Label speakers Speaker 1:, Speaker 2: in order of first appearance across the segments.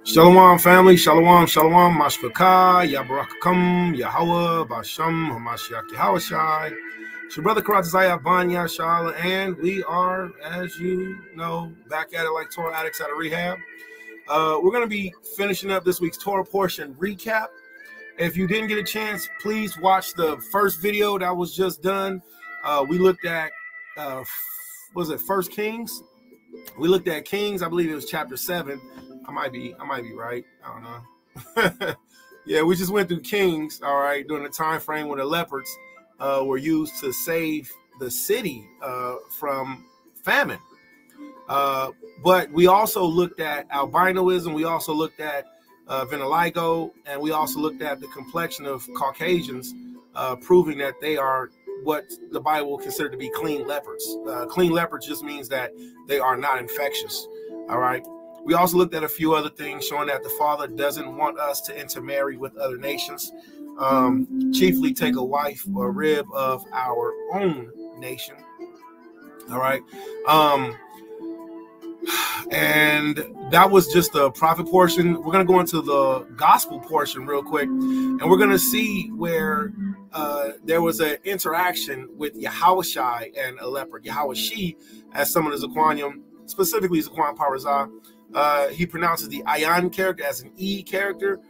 Speaker 1: Shalom, family. Shalom, shalom. Mashpakah, Yabarakam, Yahweh, Basham, Hamashiach, Yahawashai. It's your brother Karatazaya Banya Shala, and we are, as you know, back at it like Torah addicts out of rehab. We're going to be finishing up this week's Torah portion recap. If you didn't get a chance, please watch the first video that was just done. We looked at, was it First Kings? We looked at Kings. I believe it was chapter 7. I might be right. I don't know. Yeah, we just went through Kings, all right, during the time frame when the leopards were used to save the city from famine. But we also looked at albinoism. We also looked at vitiligo, and we also looked at the complexion of Caucasians, proving that they are what the Bible will consider to be clean leopards. Clean leopards just means that they are not infectious, all right? We also looked at a few other things showing that the Father doesn't want us to intermarry with other nations, chiefly take a wife or a rib of our own nation. All right. And that was just the prophet portion. We're going to go into the gospel portion real quick, and we're going to see where there was an interaction with Yahawashi and a leopard. Yahawashi, as some of the Zequanium, specifically Zequan Parazah, he pronounces the ayan character as an E character.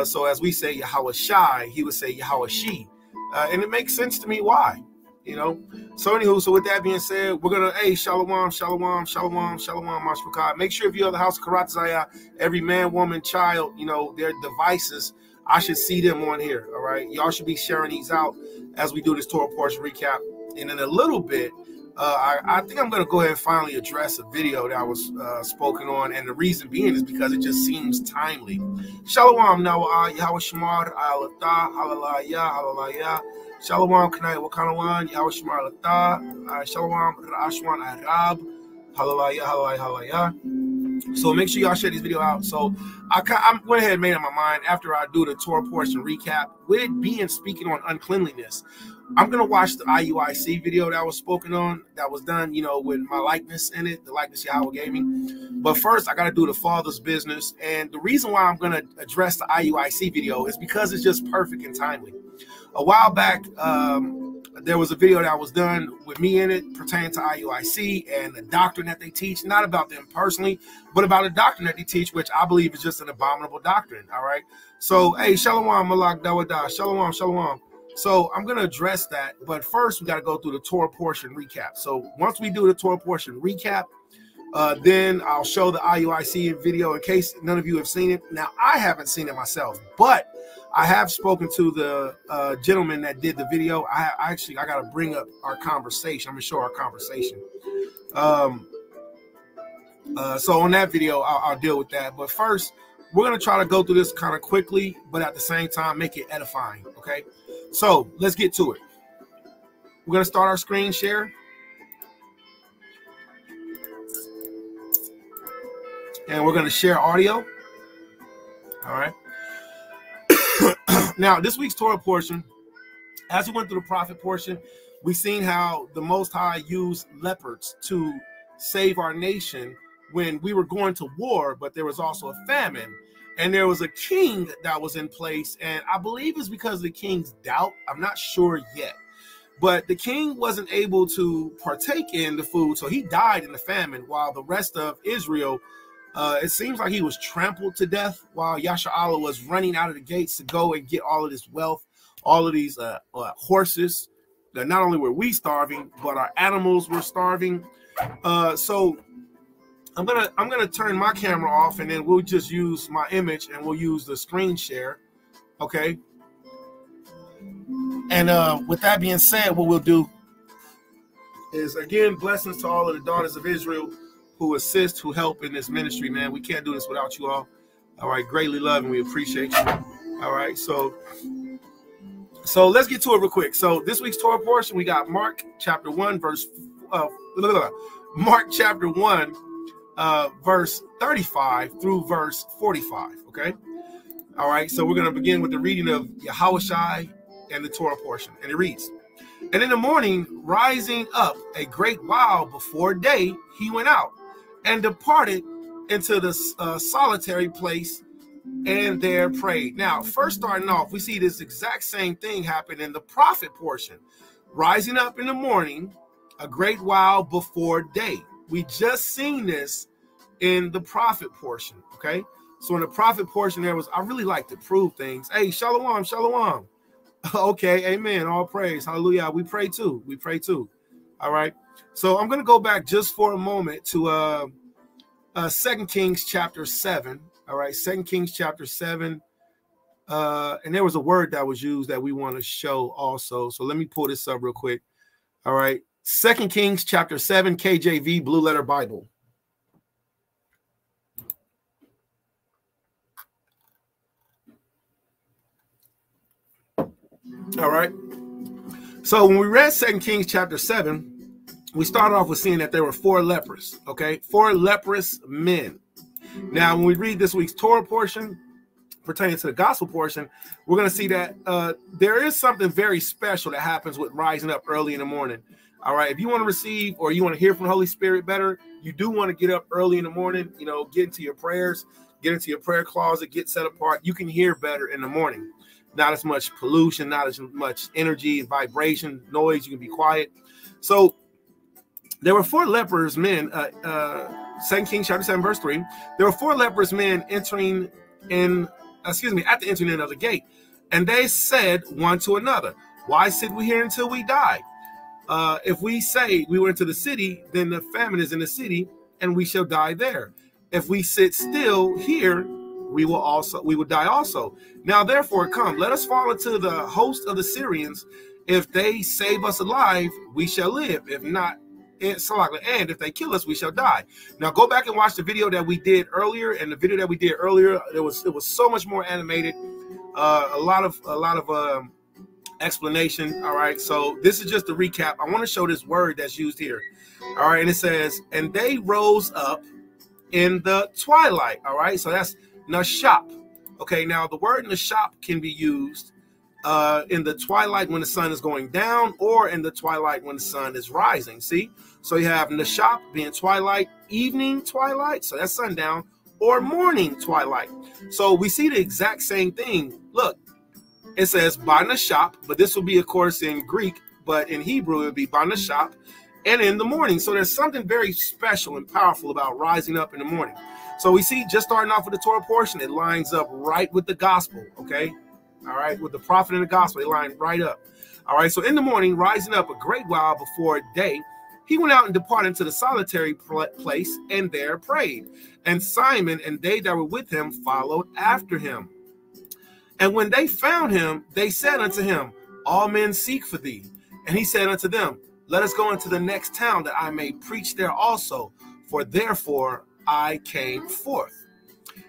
Speaker 1: So as we say Yahawashi, he would say Yahawashi. And it makes sense to me why, you know. So anywho, so with that being said, we're going to, hey, shalom, shalom, shalom, shalom, mashpakah. Make sure if you're the house of Karatzaya, every man, woman, child, you know, their devices, I should see them on here, all right? Y'all should be sharing these out as we do this Torah portion recap. And in a little bit, I think I'm going to go ahead and finally address a video that was spoken on, and the reason being is because it just seems timely. Shalom, Nawa'ah, Yahweh Shemar, Alatah, Halalaya, Halalaya. Shalom, Kanai Wakanawan, Yahweh Shemar, Alatah, Shalom, Rashwan, Arab, Halalaya, Halalaya, Halalaya. So make sure y'all share this video out. So I went ahead and made up my mind after I do the Torah portion recap with being speaking on uncleanliness. I'm going to watch the IUIC video that was spoken on, that was done, you know, with my likeness in it, the likeness Yahweh gave me. But first, I got to do the Father's business. And the reason why I'm going to address the IUIC video is because it's just perfect and timely. A while back, there was a video that was done with me in it pertaining to IUIC and the doctrine that they teach, not about them personally, but about a doctrine that they teach, which I believe is just an abominable doctrine, all right? So, hey, shalom, malak dawada, shalom, shalom. So I'm going to address that, but first we got to go through the Torah portion recap. So once we do the Torah portion recap, then I'll show the IUIC video in case none of you have seen it. Now, I haven't seen it myself, but I have spoken to the gentleman that did the video. I got to bring up our conversation. I'm going to show our conversation. So on that video, I'll deal with that. But first, we're going to try to go through this kind of quickly, but at the same time, make it edifying, okay? So let's get to it. We're going to start our screen share. And we're going to share audio. All right. Now, this week's Torah portion, as we went through the prophet portion, we've seen how the Most High used leopards to save our nation when we were going to war, but there was also a famine. And there was a king that was in place, and I believe it's because of the king's doubt. I'm not sure yet. But the king wasn't able to partake in the food, so he died in the famine, while the rest of Israel, it seems like he was trampled to death while Yasha'Allah was running out of the gates to go and get all of this wealth, all of these horses. that not only were we starving, but our animals were starving. So I'm gonna turn my camera off, and then we'll just use my image, and we'll use the screen share. Okay. And with that being said, what we'll do is, again, blessings to all of the daughters of Israel who assist, who help in this ministry, man. We can't do this without you all. All right, greatly love and we appreciate you. All right, so let's get to it real quick. So this week's Torah portion, we got Mark chapter 1, verse 35 through verse 45. Okay. All right, so we're going to begin with the reading of Yahawashi and the Torah portion, and it reads, "And in the morning, rising up a great while before day, he went out and departed into the solitary place and there prayed." Now, first starting off, we see this exact same thing happen in the prophet portion. Rising up in the morning, a great while before day. We just seen this in the prophet portion, okay? So in the prophet portion, I really like to prove things. Hey, shalom, shalom. Okay, amen, all praise, hallelujah. We pray too, all right? So I'm going to go back just for a moment to 2 Kings chapter 7, all right? 2 Kings chapter 7, and there was a word that was used that we want to show also. So let me pull this up real quick, all right? 2 Kings chapter 7, KJV, Blue Letter Bible. All right. So when we read 2 Kings chapter 7, we started off with seeing that there were 4 lepers, okay? 4 leprous men. Now, when we read this week's Torah portion pertaining to the gospel portion, we're going to see that there is something very special that happens with rising up early in the morning. All right. If you want to receive or you want to hear from the Holy Spirit better, you do want to get up early in the morning, you know, get into your prayers, get into your prayer closet, get set apart. You can hear better in the morning. Not as much pollution, not as much energy and vibration, noise. You can be quiet. So there were 4 leprous men, 2 Kings chapter 7, verse 3. There were 4 leprous men at the entering in of the gate. And they said one to another, "Why sit we here until we die? If we say we went to the city, then the famine is in the city, and we shall die there. If we sit still here, we will die also. Now therefore come, let us fall into the host of the Syrians. If they save us alive, we shall live. If not, and if they kill us, we shall die." Now go back and watch the video that we did earlier. And the video that we did earlier, it was so much more animated. A lot of explanation. All right. So this is just a recap. I want to show this word that's used here. All right. And it says, "And they rose up in the twilight." All right. So that's nashap. Okay, now the word nashap can be used in the twilight when the sun is going down, or in the twilight when the sun is rising. See, so you have nashap being twilight, evening twilight, so that's sundown, or morning twilight. So we see the exact same thing. Look, it says ba nashap, but this will be, of course, in Greek, but in Hebrew it would be ba nashap, and in the morning. So there's something very special and powerful about rising up in the morning. So we see, just starting off with the Torah portion, it lines up right with the gospel, okay? All right, with the prophet and the gospel, they line right up. All right, so in the morning, rising up a great while before day, he went out and departed into the solitary place and there prayed. And Simon and they that were with him followed after him. And when they found him, they said unto him, "All men seek for thee." And he said unto them, "Let us go into the next town, that I may preach there also, for therefore I came forth."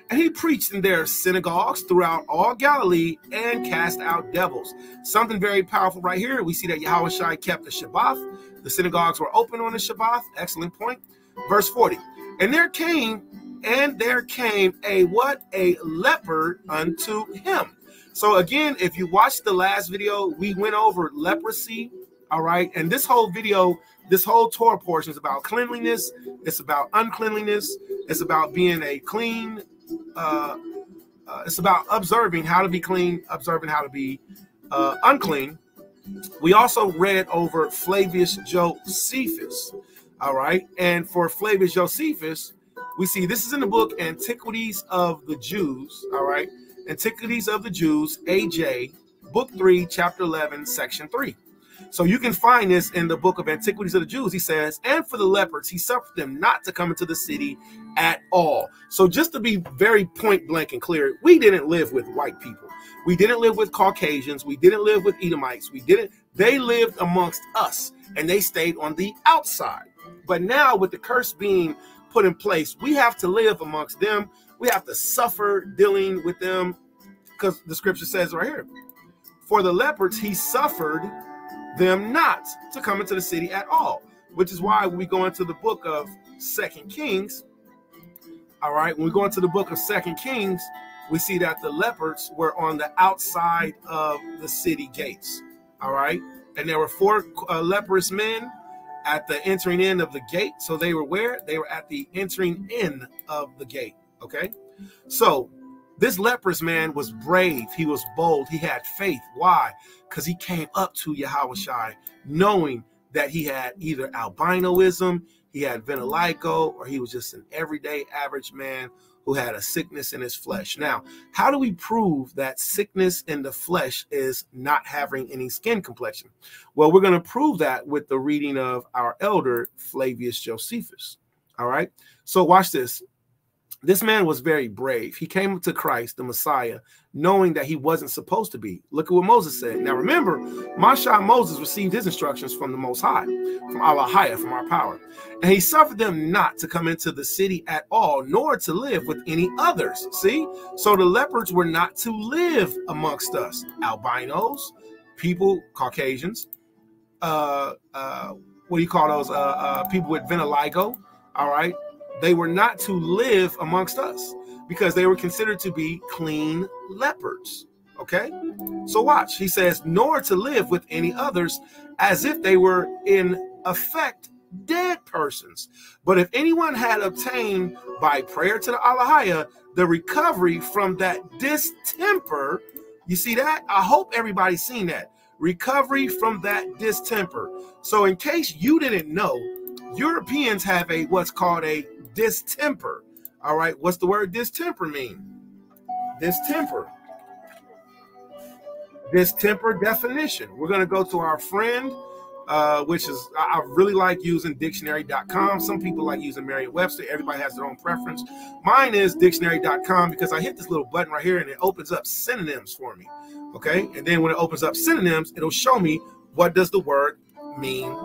Speaker 1: And he preached in their synagogues throughout all Galilee and cast out devils. Something very powerful right here. We see that Yahawashi kept the Shabbat. The synagogues were open on the Shabbat. Excellent point. Verse 40. And there came a what? A leper unto him. So again, if you watched the last video, we went over leprosy. All right. And this whole video, this whole Torah portion is about cleanliness. It's about uncleanliness. It's about being a clean. It's about observing how to be clean, observing how to be unclean. We also read over Flavius Josephus. All right. And for Flavius Josephus, we see this is in the book Antiquities of the Jews. All right. Antiquities of the Jews, AJ, book 3, chapter 11, section 3. So you can find this in the book of Antiquities of the Jews. He says, and for the leopards, he suffered them not to come into the city at all. So just to be very point blank and clear, we didn't live with white people. We didn't live with Caucasians. We didn't live with Edomites. They lived amongst us, and they stayed on the outside. But now with the curse being put in place, we have to live amongst them. We have to suffer dealing with them, because the scripture says right here, for the leopards, he suffered them not to come into the city at all, which is why when we go into the book of 2 Kings, all right, when we go into the book of 2 Kings, we see that the leopards were on the outside of the city gates, all right? And there were 4 leprous men at the entering in of the gate. So they were where? They were at the entering in of the gate, okay? So this leprous man was brave. He was bold. He had faith. Why? Because he came up to Yahushua knowing that he had either albinoism, he had vitiligo, or he was just an everyday average man who had a sickness in his flesh. Now, how do we prove that sickness in the flesh is not having any skin complexion? Well, we're going to prove that with the reading of our elder, Flavius Josephus. All right. So watch this. This man was very brave. He came to Christ, the Messiah, knowing that he wasn't supposed to be. Look at what Moses said. Now, remember, Moses received his instructions from the Most High, from Allah, from our power. And he suffered them not to come into the city at all, nor to live with any others. See? So the leopards were not to live amongst us. Albinos, people, Caucasians, what do you call those? People with vitiligo, all right? They were not to live amongst us because they were considered to be clean leopards. Okay, so watch. He says, nor to live with any others as if they were in effect dead persons. But if anyone had obtained by prayer to the Allah the recovery from that distemper, you see that? I hope everybody's seen that. Recovery from that distemper. So in case you didn't know, Europeans have what's called a distemper. All right, what's the word distemper mean? Distemper definition. We're going to go to our friend, which is, I really like using dictionary.com. Some people like using Merriam-Webster. Everybody has their own preference. Mine is dictionary.com because I hit this little button right here and it opens up synonyms for me. Okay, and then when it opens up synonyms, it'll show me what does the word mean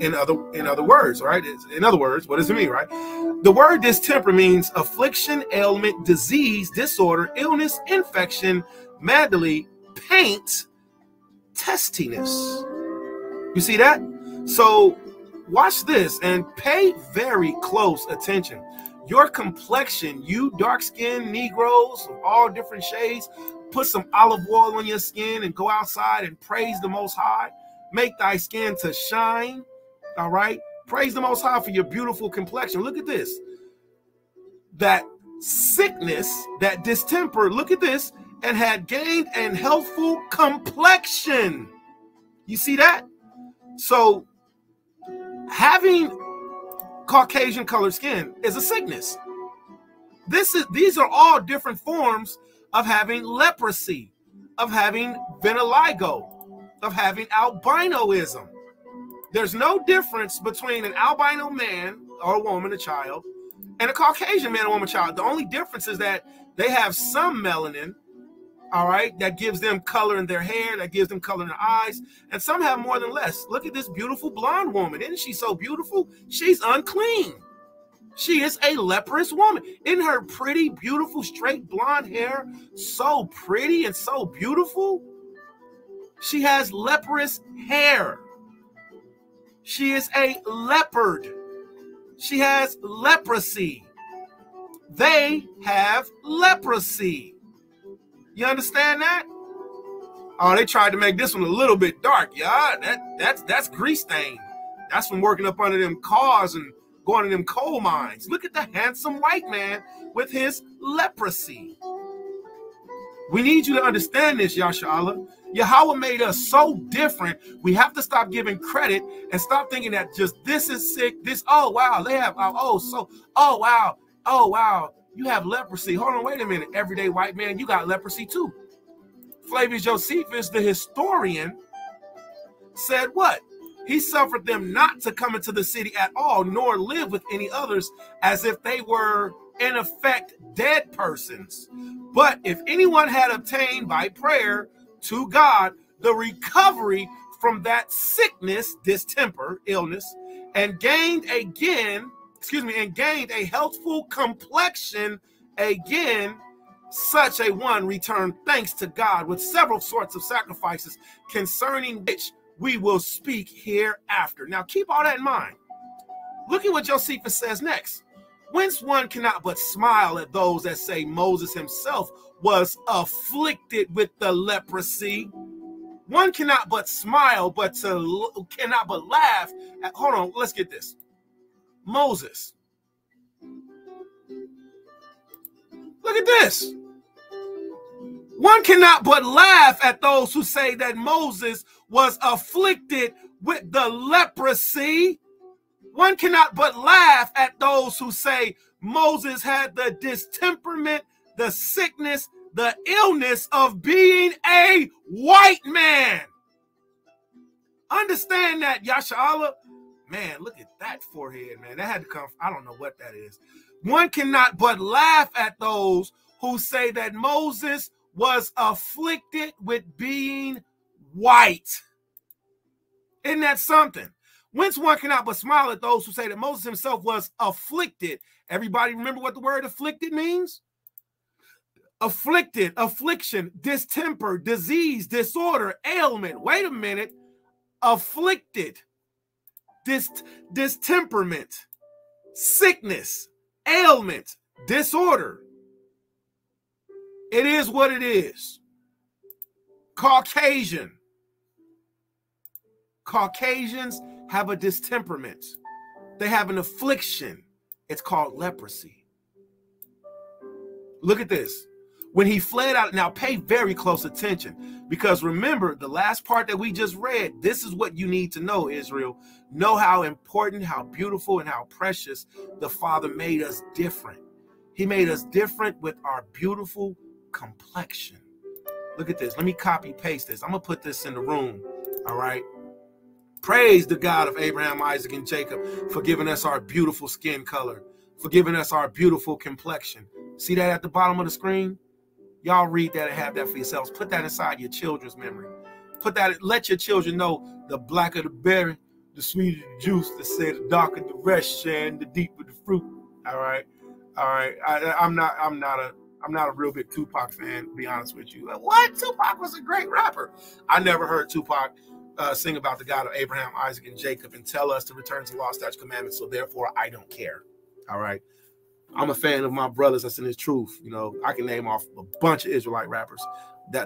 Speaker 1: in other words, right? In other words, what does it mean, right? The word distemper means affliction, ailment, disease, disorder, illness, infection, malady, paint, testiness. You see that? So watch this and pay very close attention. Your complexion, you dark-skinned Negroes of all different shades, put some olive oil on your skin and go outside and praise the Most High. Make thy skin to shine. All right. Praise the Most High for your beautiful complexion. Look at this. That sickness, that distemper, look at this, and had gained an healthful complexion. You see that? So having Caucasian colored skin is a sickness. These are all different forms of having leprosy, of having vitiligo, of having albinoism. There's no difference between an albino man or a woman, a child, and a Caucasian man or woman, child. The only difference is that they have some melanin, all right, that gives them color in their hair, that gives them color in their eyes, and some have more than less. Look at this beautiful blonde woman. Isn't she so beautiful? She's unclean. She is a leprous woman. Isn't her pretty, beautiful, straight blonde hair so pretty and so beautiful? She has leprous hair. She is a leopard. She has leprosy. They have leprosy. You understand that? Oh, they tried to make this one a little bit dark, y'all. That's grease stain. That's from working up under them cars and going to them coal mines. Look at the handsome white man with his leprosy. We need you to understand this, Yasha. Yahweh made us so different. We have to stop giving credit and stop thinking that just this is sick. This, oh wow, they have, oh wow, you have leprosy. Hold on, wait a minute. Everyday white man, you got leprosy too. Flavius Josephus, the historian, said what? He suffered them not to come into the city at all, nor live with any others, as if they were in effect dead persons. But if anyone had obtained by prayer to God the recovery from that sickness, distemper, illness, and gained a healthful complexion again, such a one returned thanks to God with several sorts of sacrifices, concerning which we will speak hereafter. Now keep all that in mind. Look at what Josephus says next. Whence one cannot but smile at those that say Moses himself was afflicted with the leprosy. One cannot but smile, cannot but laugh at, hold on, let's get this. Moses. Look at this. One cannot but laugh at those who say that Moses was afflicted with the leprosy. One cannot but laugh at those who say Moses had the distemperament, the sickness, the illness of being a white man. Understand that, Yasha'Allah. Man, look at that forehead, man. That had to come, I don't know what that is. One cannot but laugh at those who say that Moses was afflicted with being white. Isn't that something? Whence one cannot but smile at those who say that Moses himself was afflicted. Everybody remember what the word afflicted means? Afflicted, affliction, distemper, disease, disorder, ailment. Wait a minute. Afflicted, distemperament, sickness, ailment, disorder. It is what it is. Caucasian. Caucasians have a distemperament. They have an affliction. It's called leprosy. Look at this. When he fled out, now pay very close attention, because remember the last part that we just read, this is what you need to know, Israel. Know how important, how beautiful, and how precious the Father made us different. He made us different with our beautiful complexion. Look at this. Let me copy paste this. I'm going to put this in the room. All right. Praise the God of Abraham, Isaac, and Jacob for giving us our beautiful skin color, for giving us our beautiful complexion. See that at the bottom of the screen? Y'all read that and have that for yourselves. Put that inside your children's memory. Put that, let your children know the blacker the berry, the sweeter the juice, the say the darker the rest, and the deeper the fruit. All right. All right. I'm not a real big Tupac fan, to be honest with you. What? Tupac was a great rapper. I never heard Tupac sing about the God of Abraham, Isaac, and Jacob and tell us to return to law, statutes, commandments, so therefore I don't care. All right. I'm a fan of my brothers that's in his truth. You know, I can name off a bunch of Israelite rappers,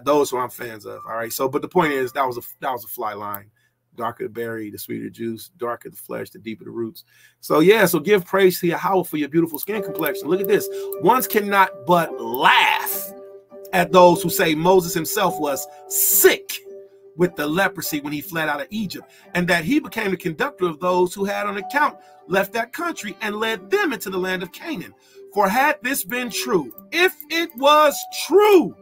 Speaker 1: those who I'm fans of. All right. So, but the point is, that was a fly line. Darker the berry, the sweeter the juice, darker the flesh, the deeper the roots. So yeah, so give praise to Yahweh for your beautiful skin complexion. Look at this. Ones cannot but laugh at those who say Moses himself was sick with the leprosy when he fled out of Egypt, and that he became the conductor of those who had on account left that country and led them into the land of Canaan. For had this been true, if it was true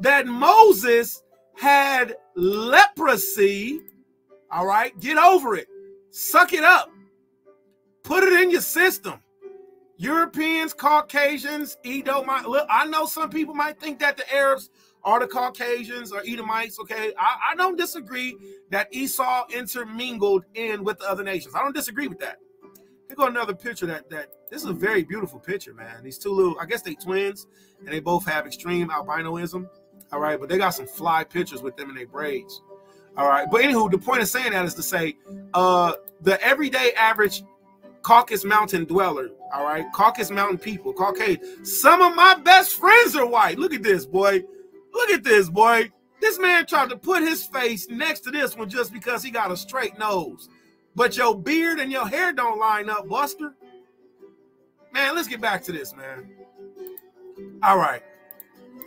Speaker 1: that Moses had leprosy, all right, get over it. Suck it up. Put it in your system. Europeans, Caucasians, Edomite. Look, I know some people might think that the Arabs are the Caucasians or Edomites, okay? I don't disagree that Esau intermingled in with the other nations. I don't disagree with that. Here go another picture that this is a very beautiful picture, man. These two little, I guess they twins, and they both have extreme albinoism, all right? But they got some fly pictures with them in their braids, all right? But anywho, the point of saying that is to say the everyday average Caucasus Mountain dweller, all right? Caucasus Mountain people, Caucasian. Some of my best friends are white. Look at this, boy. Look at this, boy. This man tried to put his face next to this one just because he got a straight nose. But your beard and your hair don't line up, Buster. Man, let's get back to this, man. All right.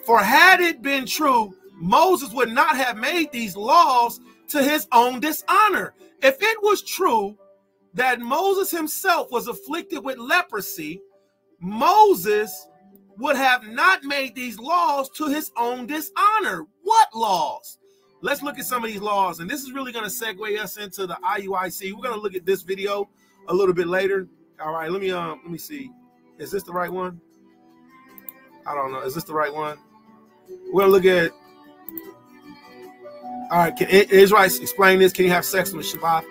Speaker 1: For had it been true, Moses would not have made these laws to his own dishonor. If it was true that Moses himself was afflicted with leprosy, Moses would have not made these laws to his own dishonor. What laws? Let's look at some of these laws, and this is really going to segue us into the IUIC. We're going to look at this video a little bit later. All right, let me see. Is this the right one? I don't know. Is this the right one? We're going to look at. All right, can Israelites explain this? Can you have sex on the Shabbat?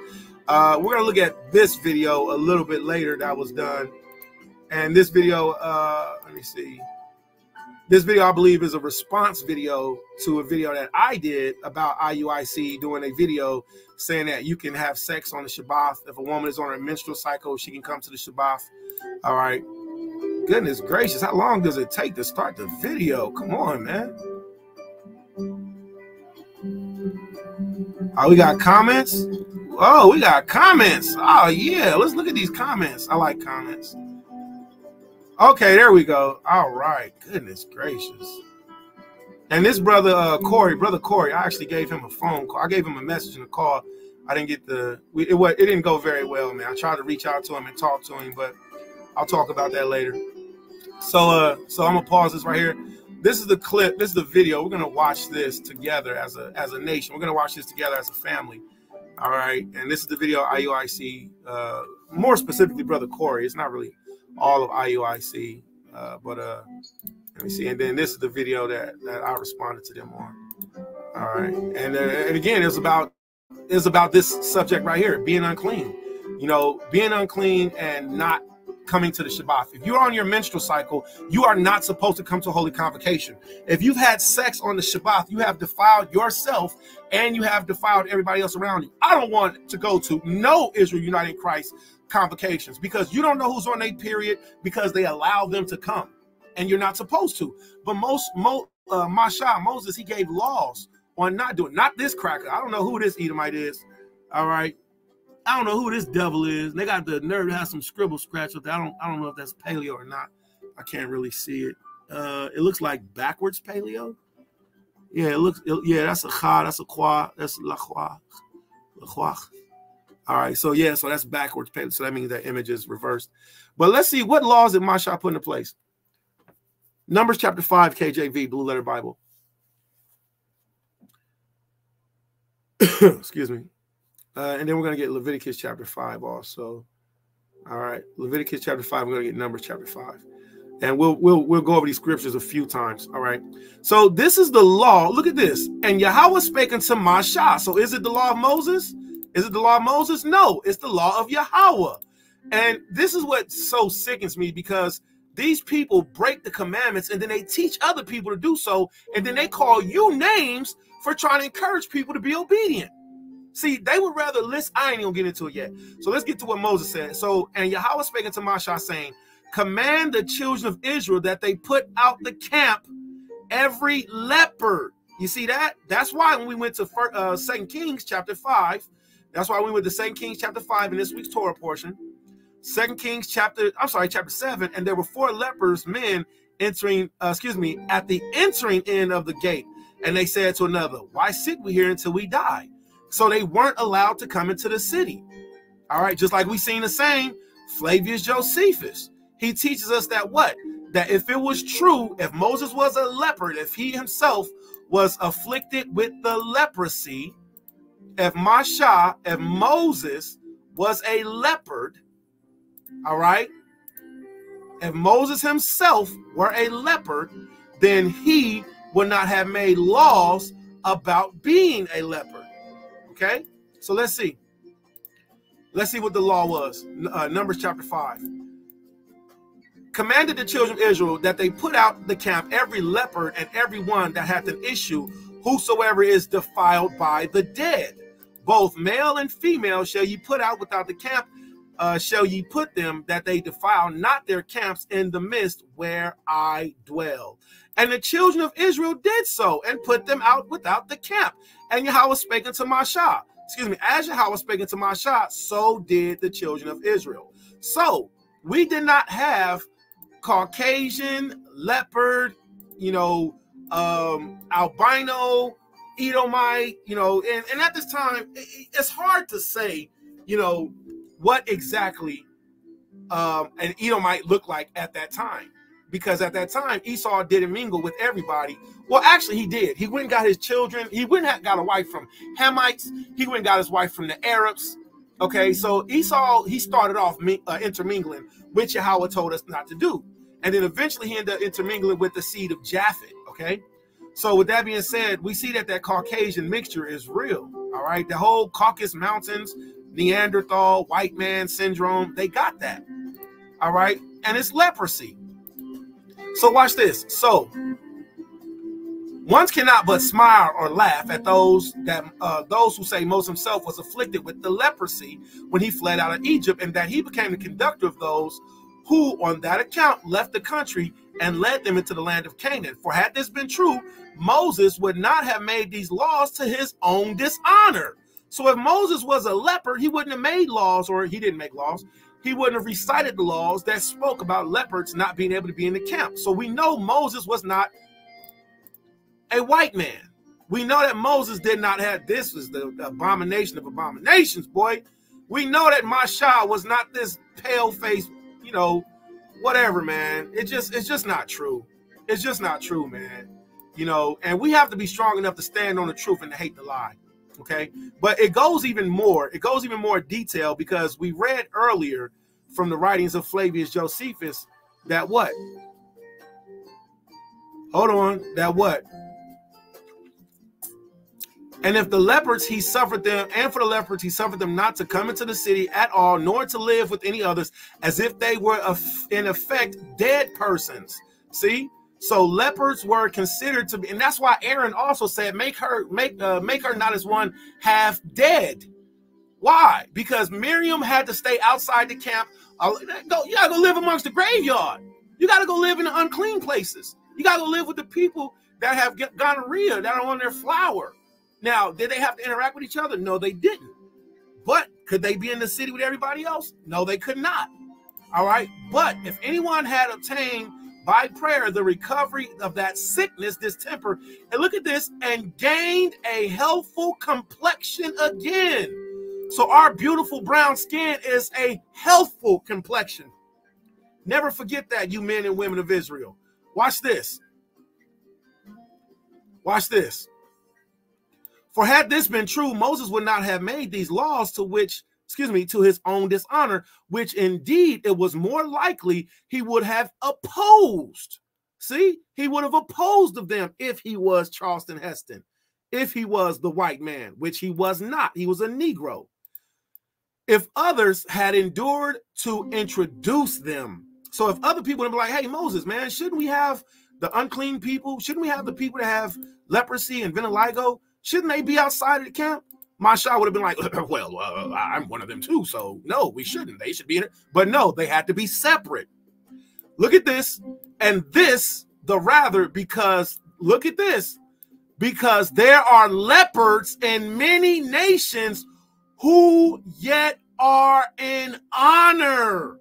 Speaker 1: We're going to look at this video a little bit later that was done. And this video, let me see. This video, I believe, is a response video to a video that I did about IUIC, doing a video saying that you can have sex on the Shabbat. If a woman is on her menstrual cycle, she can come to the Shabbat. All right. Goodness gracious, how long does it take to start the video? Come on, man. Oh, we got comments? Oh, we got comments. Oh, yeah. Let's look at these comments. I like comments. Okay, there we go. All right. Goodness gracious. And this brother Corey, I actually gave him a phone call. I gave him a message and a call. I didn't get it didn't go very well, man. I tried to reach out to him and talk to him, but I'll talk about that later. So I'm gonna pause this right here. This is the clip. This is the video. We're gonna watch this together as a nation. We're gonna watch this together as a family. All right. And this is the video IUIC. More specifically, brother Corey. It's not really all of IUIC, but let me see. And then this is the video that I responded to them on. All right. And again, it's about this subject right here, being unclean. You know, being unclean and not coming to the Shabbat. If you're on your menstrual cycle, you are not supposed to come to Holy Convocation. If you've had sex on the Shabbat, you have defiled yourself and you have defiled everybody else around you. I don't want to go to no Israel United in Christ convocations because you don't know who's on their period because they allow them to come and you're not supposed to. But Moses, he gave laws on not doing, not this cracker. I don't know who this Edomite is. All right. I don't know who this devil is. They got the nerve to have some scribble scratch up there. I don't know if that's paleo or not. I can't really see it. It looks like backwards paleo. Yeah, yeah, that's a cha, that's a kwa, that's la kwa. All right, so yeah, so that's backwards paleo. So that means that image is reversed. But let's see, what laws did Masha put into place? Numbers chapter 5, KJV, Blue Letter Bible. Excuse me. And then we're going to get Leviticus chapter 5 also. All right. Leviticus chapter 5. We're going to get Numbers chapter 5. And we'll go over these scriptures a few times. All right. So this is the law. Look at this. And Yahweh spake unto Masha. So is it the law of Moses? Is it the law of Moses? No, it's the law of Yahweh. And this is what so sickens me because these people break the commandments and then they teach other people to do so. And then they call you names for trying to encourage people to be obedient. See, they would rather listen. I ain't even get into it yet. So let's get to what Moses said. So, and Yahweh spake unto Masha, saying, command the children of Israel that they put out the camp every leopard. You see that? That's why when we went to 2 Kings chapter 5, that's why we went to 2 Kings chapter 5 in this week's Torah portion. 2 Kings chapter 7, and there were 4 lepers, men entering, at the entering in of the gate. And they said to another, why sit we here until we die? So they weren't allowed to come into the city. All right, just like we seen the same, Flavius Josephus. He teaches us that what? That if it was true, if Moses was a leopard, if he himself was afflicted with the leprosy, if Moses was a leopard, all right, if Moses himself were a leopard, then he would not have made laws about being a leopard. Okay, so let's see. Let's see what the law was. Numbers chapter 5. Commanded the children of Israel that they put out the camp every leopard and every one that hath an issue, whosoever is defiled by the dead. Both male and female shall ye put out without the camp, shall ye put them, that they defile not their camps in the midst where I dwell. And the children of Israel did so, and put them out without the camp. And Yahweh spake unto Masha. As Yahweh spake unto Masha, so did the children of Israel. So we did not have Caucasian, leopard, albino, Edomite, and at this time, it's hard to say, what exactly an Edomite looked like at that time. because at that time Esau didn't mingle with everybody. Well, actually he did. He went and got his children. He went and got a wife from Hamites. He went and got his wife from the Arabs. Okay, so Esau, he started off intermingling, which Yahweh told us not to do. And then eventually he ended up intermingling with the seed of Japhet. Okay, so with that being said, we see that Caucasian mixture is real. All right, the whole Caucasus Mountains, Neanderthal, white man syndrome, they got that. All right, and it's leprosy. So watch this. So one cannot but smile or laugh at those who say Moses himself was afflicted with the leprosy when he fled out of Egypt, and that he became the conductor of those who on that account left the country and led them into the land of Canaan. For had this been true, Moses would not have made these laws to his own dishonor. So if Moses was a leper, he wouldn't have made laws, or he didn't make laws. He wouldn't have recited the laws that spoke about leopards not being able to be in the camp. So we know Moses was not a white man. We know that Moses did not have, this was the abomination of abominations, boy. We know that Mashah was not this pale-faced, you know, whatever, man. It's just not true. It's just not true, man. You know, and we have to be strong enough to stand on the truth and to hate the lie. Okay, but it goes even more detail, because we read earlier from the writings of Flavius Josephus that what? Hold on, that what? And if the leopards he suffered them, and for the leopards he suffered them not to come into the city at all, nor to live with any others, as if they were in effect dead persons. See? So leopards were considered to be, and that's why Aaron also said, make her not as one half dead. Why? Because Miriam had to stay outside the camp. You gotta go live amongst the graveyard. You gotta go live in the unclean places. You gotta go live with the people that have gonorrhea, that are on their flower. Now, did they have to interact with each other? No, they didn't. But could they be in the city with everybody else? No, they could not. All right. But if anyone had obtained by prayer the recovery of that sickness, distemper, and look at this, and gained a healthful complexion again. So our beautiful brown skin is a healthful complexion. Never forget that, you men and women of Israel. Watch this. Watch this. For had this been true, Moses would not have made these laws to his own dishonor, which indeed it was more likely he would have opposed. See, he would have opposed of them if he was Charleston Heston, if he was the white man, which he was not. He was a Negro. If others had endured to introduce them. So if other people would be like, hey, Moses, man, shouldn't we have the unclean people? Shouldn't we have the people that have leprosy and vitiligo? Shouldn't they be outside of the camp? Mashah would have been like, well, I'm one of them too, so no, we shouldn't. They should be in it. But no, they had to be separate. Look at this. And this, the rather, because, look at this, because there are leopards in many nations who yet are in honor,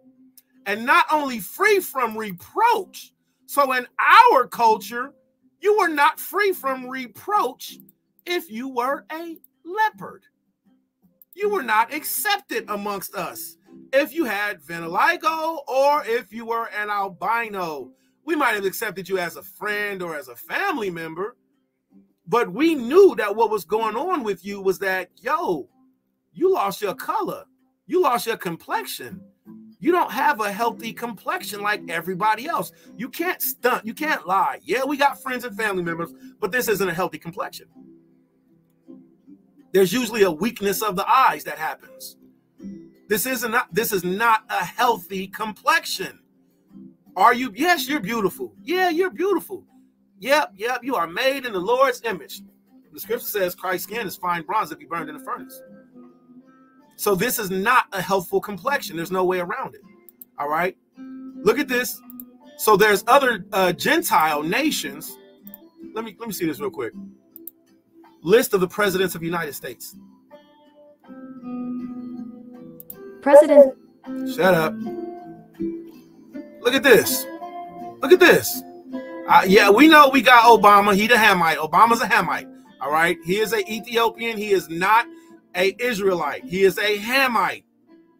Speaker 1: and not only free from reproach. So in our culture, you were not free from reproach if you were a leopard. You were not accepted amongst us if you had vitiligo or if you were an albino. We might have accepted you as a friend or as a family member, but we knew that what was going on with you was that, yo, you lost your color. You lost your complexion. You don't have a healthy complexion like everybody else. You can't stunt. You can't lie. Yeah, we got friends and family members, but this isn't a healthy complexion. There's usually a weakness of the eyes that happens. This is not a healthy complexion. Are you? Yes, you're beautiful. Yeah, you're beautiful. Yep, you are made in the Lord's image. The scripture says Christ's skin is fine bronze if he burned in the furnace. So this is not a healthful complexion. There's no way around it. All right. Look at this. So there's other Gentile nations. Let me see this real quick. List of the presidents of the United States.
Speaker 2: President.
Speaker 1: Shut up. Look at this. Look at this. Yeah, we know we got Obama. He the Hamite. Obama's a Hamite. All right. He is an Ethiopian. He is not an Israelite. He is a Hamite.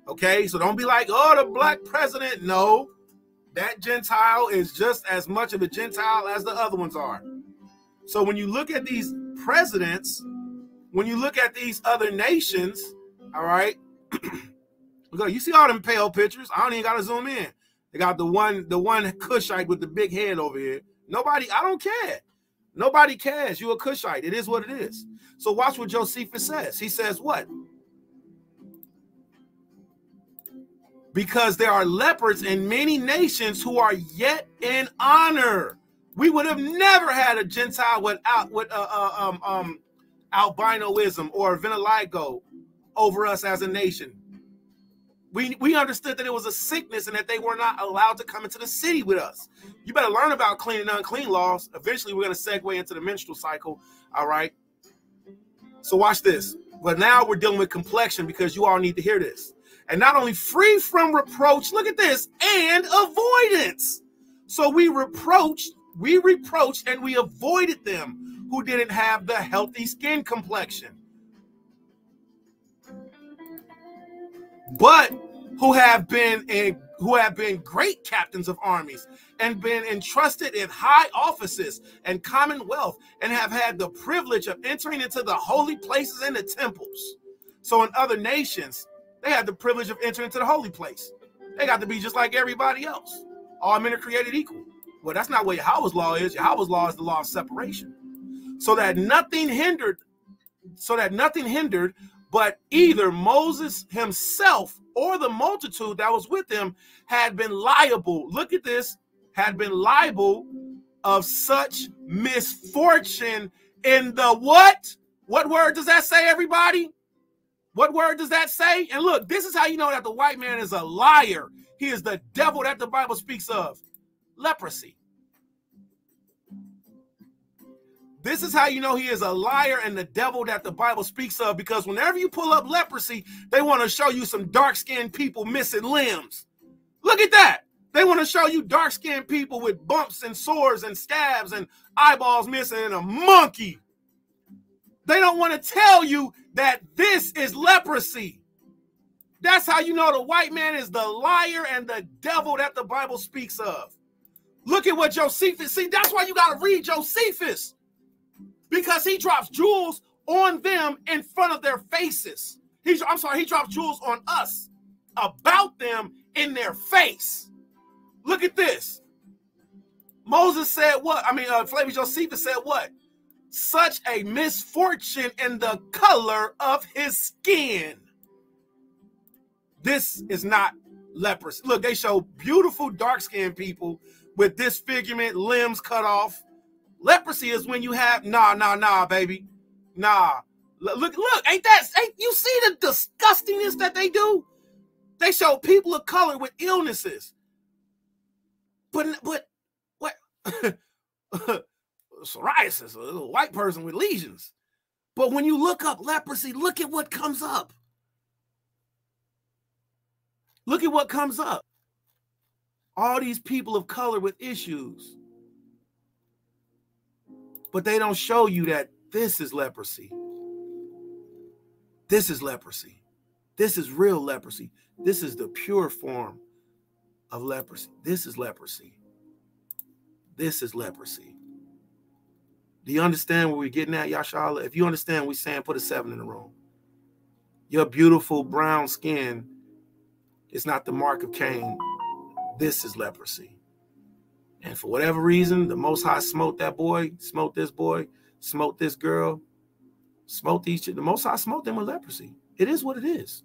Speaker 1: Okay. So don't be like, oh, the black president. No. that Gentile is just as much of a Gentile as the other ones are. So when you look at these presidents, when you look at these other nations, all right, look, you see all them pale pictures. I don't even got to zoom in. They got the one Cushite with the big head over here. Nobody, I don't care. Nobody cares. You're a Cushite. It is what it is. So watch what Josephus says. He says what? Because there are lepers in many nations who are yet in honor. We would have never had a Gentile with albinoism or vitiligo over us as a nation. We understood that it was a sickness and that they were not allowed to come into the city with us. You better learn about clean and unclean laws. Eventually, we're going to segue into the menstrual cycle. All right. So watch this. But now we're dealing with complexion because you all need to hear this. And not only free from reproach, look at this, and avoidance. So we reproached, and we avoided them who didn't have the healthy skin complexion, but who have been great captains of armies and been entrusted in high offices and commonwealth and have had the privilege of entering into the holy places and the temples. So in other nations, they had the privilege of entering into the holy place. They got to be just like everybody else. All men are created equal. Well, that's not what Yahweh's law is. Yahweh's law is the law of separation. So that nothing hindered, but either Moses himself or the multitude that was with him had been liable. Look at this, had been liable of such misfortune in the what? What word does that say, everybody? What word does that say? And look, this is how you know that the white man is a liar. He is the devil that the Bible speaks of. Leprosy. This is how you know he is a liar and the devil that the Bible speaks of, because whenever you pull up leprosy, they want to show you some dark-skinned people missing limbs. Look at that. They want to show you dark-skinned people with bumps and sores and scabs and eyeballs missing and a monkey. They don't want to tell you that this is leprosy. That's how you know the white man is the liar and the devil that the Bible speaks of. Look at what Josephus, see, that's why you got to read Josephus, because he drops jewels on them in front of their faces. He drops jewels on us about them in their face. Look at this. Moses said what? Flavia Josephus said what? Such a misfortune in the color of his skin. This is not leprosy. Look, they show beautiful dark-skinned people with disfigurement, limbs cut off. Leprosy is when you have, nah, baby. Nah. Look, ain't you see the disgustingness that they do? They show people of color with illnesses. But what? Psoriasis, a little white person with lesions. But when you look up leprosy, look at what comes up. Look at what comes up. All these people of color with issues. But they don't show you that this is leprosy. This is leprosy. This is real leprosy. This is the pure form of leprosy. This is leprosy. This is leprosy. Do you understand where we're getting at, Yashala? If you understand, we're saying put a 7 in the room. Your beautiful brown skin is not the mark of Cain. This is leprosy. And for whatever reason, the Most High smote that boy, smote this girl, smote these. The Most High smote them with leprosy. It is what it is.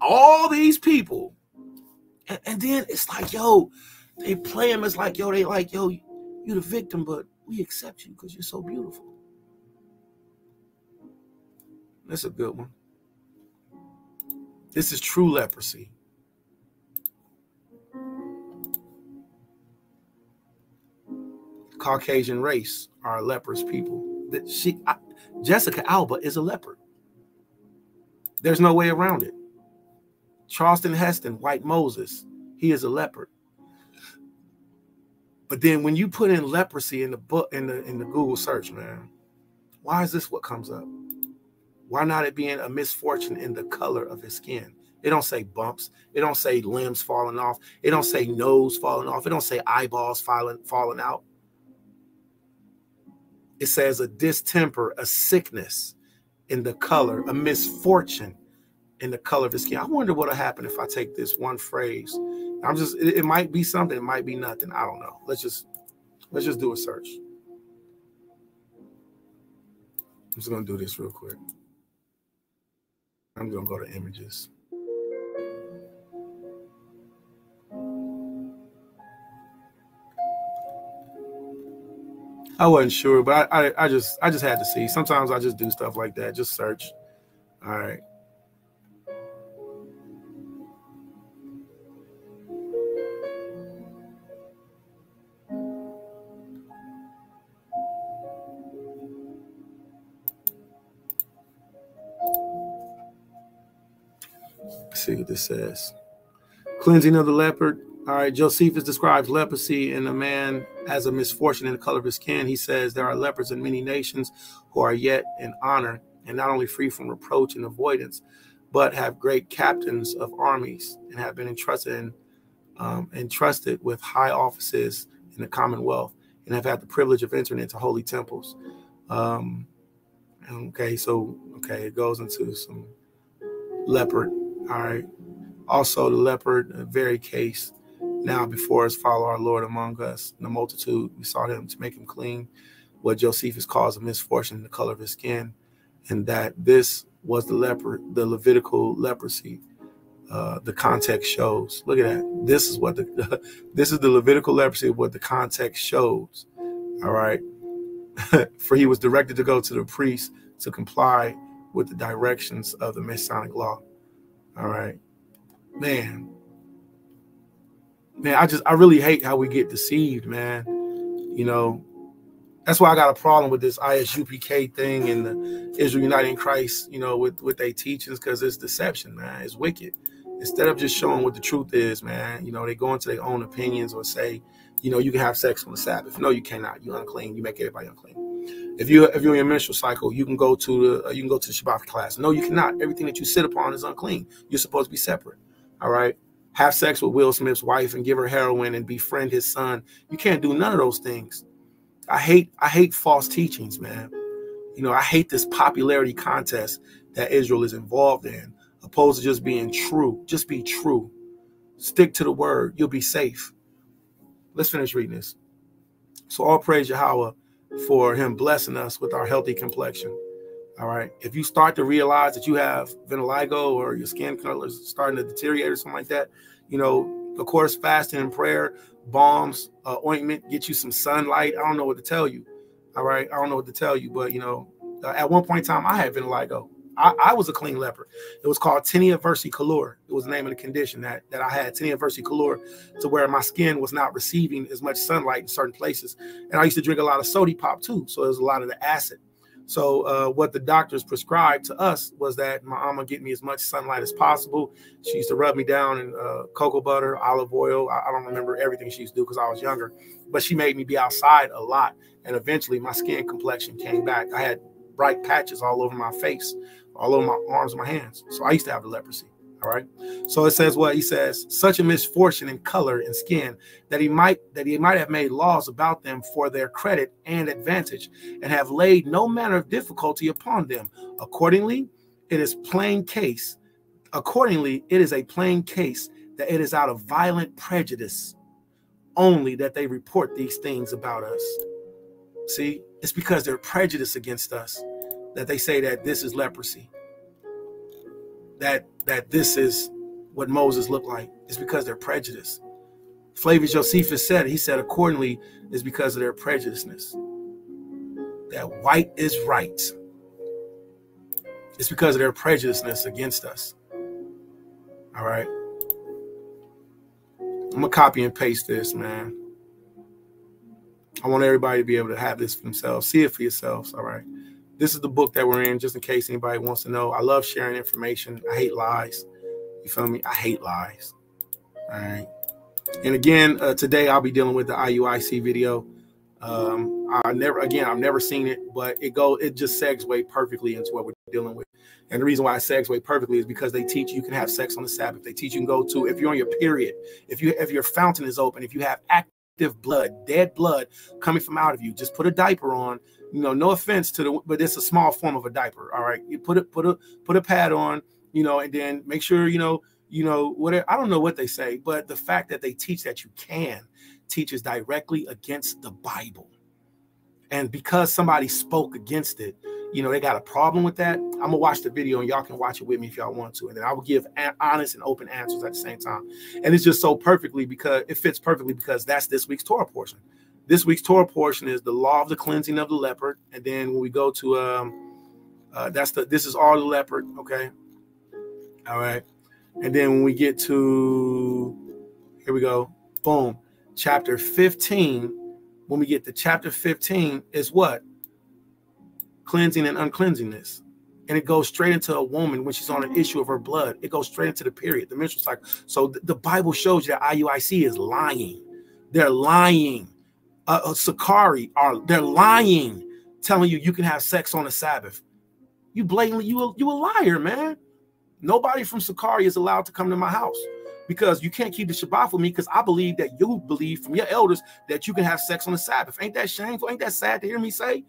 Speaker 1: All these people. And then it's like, yo, they play him as like, yo, they like, yo, you're the victim, but we accept you because you're so beautiful. That's a good one. This is true leprosy. Caucasian race are leprous people. Jessica Alba is a leopard. There's no way around it. Charleston Heston, White Moses, he is a leopard. But then when you put in leprosy in the book, in the Google search, man, why is this what comes up? Why not it being a misfortune in the color of his skin? It don't say bumps. It don't say limbs falling off. It don't say nose falling off. It don't say eyeballs falling out. It says a distemper, a sickness in the color, a misfortune in the color of his skin. I wonder what'll happen if I take this one phrase. It might be something, it might be nothing. I don't know. Let's just do a search. I'm just gonna do this real quick. I'm gonna go to images. I wasn't sure, but I just had to see. Sometimes I just do stuff like that. Just search. All right. Let's see what this says. Cleansing of the leopard. All right, Josephus describes leprosy in a man as a misfortune in the color of his skin. He says there are lepers in many nations who are yet in honor and not only free from reproach and avoidance, but have great captains of armies and have been entrusted with high offices in the commonwealth and have had the privilege of entering into holy temples. It goes into some leopard. All right. Also, the leopard, very case. Now before us follow our Lord among us in the multitude. We sought him to make him clean. What Josephus calls a misfortune in the color of his skin, and that this was the Levitical leprosy. The context shows. Look at that. This is the Levitical leprosy. What the context shows. All right. For he was directed to go to the priest to comply with the directions of the Masonic law. All right, man, I really hate how we get deceived, man. You know, that's why I got a problem with this ISUPK thing and the Israel United in Christ, you know, with their teachings, because it's deception, man. It's wicked. Instead of just showing what the truth is, man, you know, they go into their own opinions or say, you know, you can have sex on the Sabbath. No, you cannot. You're unclean. You make everybody unclean. If you're in your menstrual cycle, you can go to the Shabbat class. No, you cannot. Everything that you sit upon is unclean. You're supposed to be separate. All right. Have sex with Will Smith's wife and give her heroin and befriend his son. You can't do none of those things. I hate false teachings, man. You know, I hate this popularity contest that Israel is involved in, opposed to just being true. Just be true. Stick to the word. You'll be safe. Let's finish reading this. So all praise Yahweh for him blessing us with our healthy complexion. All right. If you start to realize that you have vitiligo or your skin color is starting to deteriorate or something like that, you know, of course, fasting and prayer, balms, ointment, get you some sunlight. I don't know what to tell you. All right. I don't know what to tell you. But, you know, at one point in time, I had vitiligo. I was a clean leper. It was called tinea versicolor. It was the name of the condition that I had, tinea versicolor, to where my skin was not receiving as much sunlight in certain places. And I used to drink a lot of sody pop too. So there's a lot of the acid. So what the doctors prescribed to us was that my mama get me as much sunlight as possible. She used to rub me down in cocoa butter, olive oil. I don't remember everything she used to do because I was younger, but she made me be outside a lot. And eventually my skin complexion came back. I had bright patches all over my face, all over my arms and my hands. So I used to have the leprosy. All right. So it says what he says, such a misfortune in color and skin that he might have made laws about them for their credit and advantage, and have laid no manner of difficulty upon them. Accordingly, it is a plain case that it is out of violent prejudice only that they report these things about us. See, it's because they're prejudiced against us that they say that this is leprosy. That this is what Moses looked like. It's because they're prejudiced. Flavius Josephus said, he said, accordingly, it's because of their prejudiceness. That white is right. It's because of their prejudiceness against us. All right. I'm going to copy and paste this, man. I want everybody to be able to have this for themselves. See it for yourselves. All right. This is the book that we're in, just in case anybody wants to know. I love sharing information. I hate lies. You feel me? I hate lies. All right. And again, today I'll be dealing with the IUIC video. I've never seen it, but it just segues perfectly into what we're dealing with. And the reason why it segues perfectly is because they teach you can have sex on the Sabbath. They teach you can go to, if you're on your period, if your fountain is open, if you have active blood, dead blood coming from out of you, just put a diaper on. No offense but it's a small form of a diaper. All right, you put a pad on, and then make sure whatever. I don't know what they say, but the fact that they teach that you can teaches directly against the Bible. And because somebody spoke against it, they got a problem with that. I'm gonna watch the video and y'all can watch it with me if y'all want to. And then I will give honest and open answers at the same time. And it's just so perfectly because it fits perfectly because that's this week's Torah portion. This week's Torah portion is the law of the cleansing of the leopard. And then when we go to this is all the leopard, okay? All right. And then when we get to, here we go, boom, chapter 15. When we get to chapter 15 is what? Cleansing and uncleansingness. And it goes straight into a woman when she's on an issue of her blood. It goes straight into the period, the menstrual cycle. So the Bible shows you that IUIC is lying. They're lying. Sakari they're lying, telling you can have sex on the Sabbath. You blatantly, you a liar, man. Nobody from Sakari is allowed to come to my house because you can't keep the Shabbat with me because I believe that you believe from your elders that you can have sex on the Sabbath. Ain't that shameful? Ain't that sad to hear me say?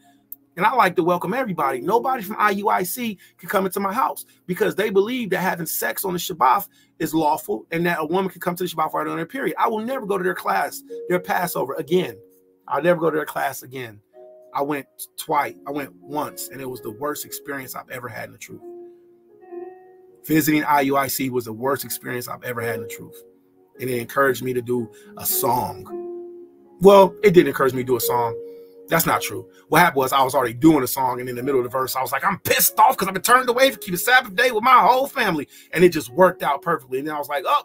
Speaker 1: And I like to welcome everybody. Nobody from IUIC can come into my house because they believe that having sex on the Shabbat is lawful and that a woman can come to the Shabbat right on their period. I will never go to their class, their Passover again. I'll never go to their class again. I went twice. I went once, and it was the worst experience I've ever had in the truth. Visiting IUIC was the worst experience I've ever had in the truth. And it encouraged me to do a song. Well, it didn't encourage me to do a song. That's not true. What happened was I was already doing a song, and in the middle of the verse, I was like, I'm pissed off because I've been turned away to keep a Sabbath day with my whole family. And it just worked out perfectly. And then I was like, oh,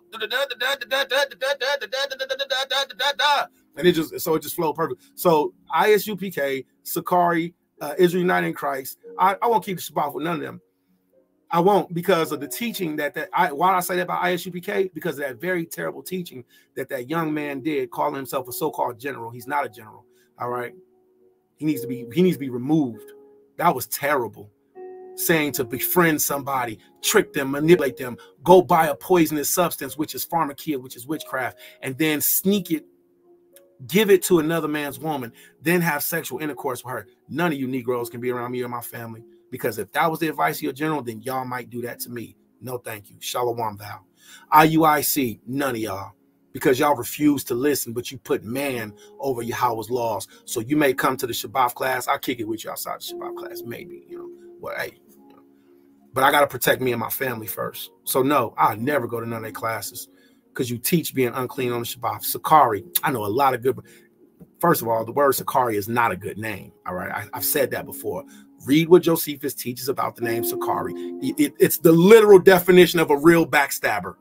Speaker 1: and it just flowed perfect. So ISUPK, Sakari, Israel United in Christ, I won't keep the Shabbat with none of them. I won't because of the teaching why I say that about ISUPK? Because of that very terrible teaching that young man did, calling himself a so-called general. He's not a general. All right. He needs to be removed. That was terrible. Saying to befriend somebody, trick them, manipulate them, go buy a poisonous substance, which is pharmakia, which is witchcraft, and then sneak it, give it to another man's woman, then have sexual intercourse with her. None of you Negroes can be around me or my family, because if that was the advice of your general, then y'all might do that to me. No, thank you. Shalom thou. IUIC, none of y'all, because y'all refuse to listen, but you put man over Yahweh's laws. So you may come to the Shabbat class. I'll kick it with you outside the Shabbat class, maybe, well, hey, but I got to protect me and my family first. So no, I'll never go to none of their classes because you teach being unclean on the Shabbat. Sakari, I know a lot of good. First of all, the word Sakari is not a good name. All right. I've said that before. Read what Josephus teaches about the name Sakari. It's the literal definition of a real backstabber.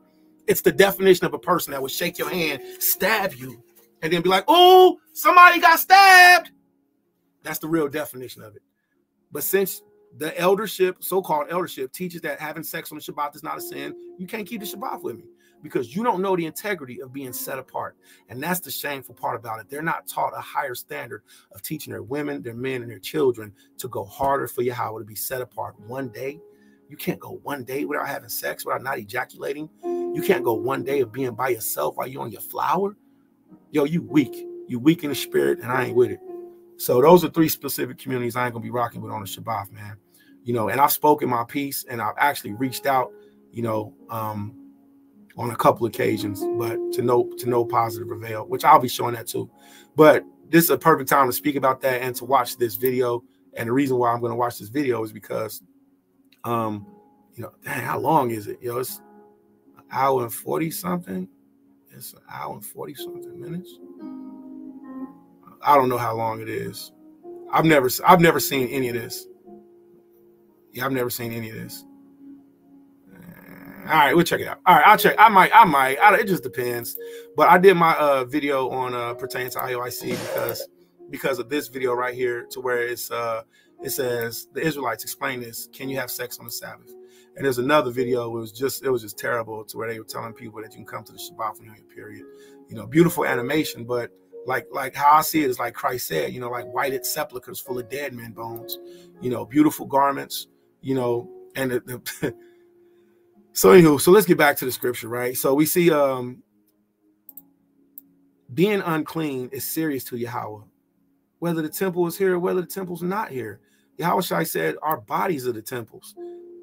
Speaker 1: It's the definition of a person that would shake your hand, stab you, and then be like, oh, somebody got stabbed. That's the real definition of it. But since the eldership, so-called eldership, teaches that having sex on the Shabbat is not a sin, you can't keep the Shabbat with me because you don't know the integrity of being set apart. And that's the shameful part about it. They're not taught a higher standard of teaching their women, their men, and their children to go harder for Yahweh, to be set apart one day. You can't go one day without having sex, without not ejaculating. You can't go one day of being by yourself while you're on your flower. Yo, you weak. You weak in the spirit, and I ain't with it. So those are three specific communities I ain't going to be rocking with on the Shabbat, man. And I've spoken my piece, and I've actually reached out, on a couple occasions, but to no positive avail, which I'll be showing that too. But this is a perfect time to speak about that and to watch this video. And the reason why I'm going to watch this video is because, dang, how long is it? It's an hour and 40 something. It's an hour and 40 something minutes. I don't know how long it is. I've never seen any of this. Yeah, I've never seen any of this. All right, we'll check it out. All right, I'll check. I might. It just depends. But I did my video on pertaining to IOIC because of this video right here, to where it says the Israelites explain this. Can you have sex on the Sabbath? And there's another video. It was just terrible, to where they were telling people that you can come to the Shabbat when you're in your period. Beautiful animation, but Like how I see it is like Christ said, you know, like whited sepulchres full of dead men bones, you know, beautiful garments, you know, and so anywho, so let's get back to the scripture, right? So we see being unclean is serious to Yahweh, whether the temple is here or whether the temple's not here. Yahweh said our bodies are the temples.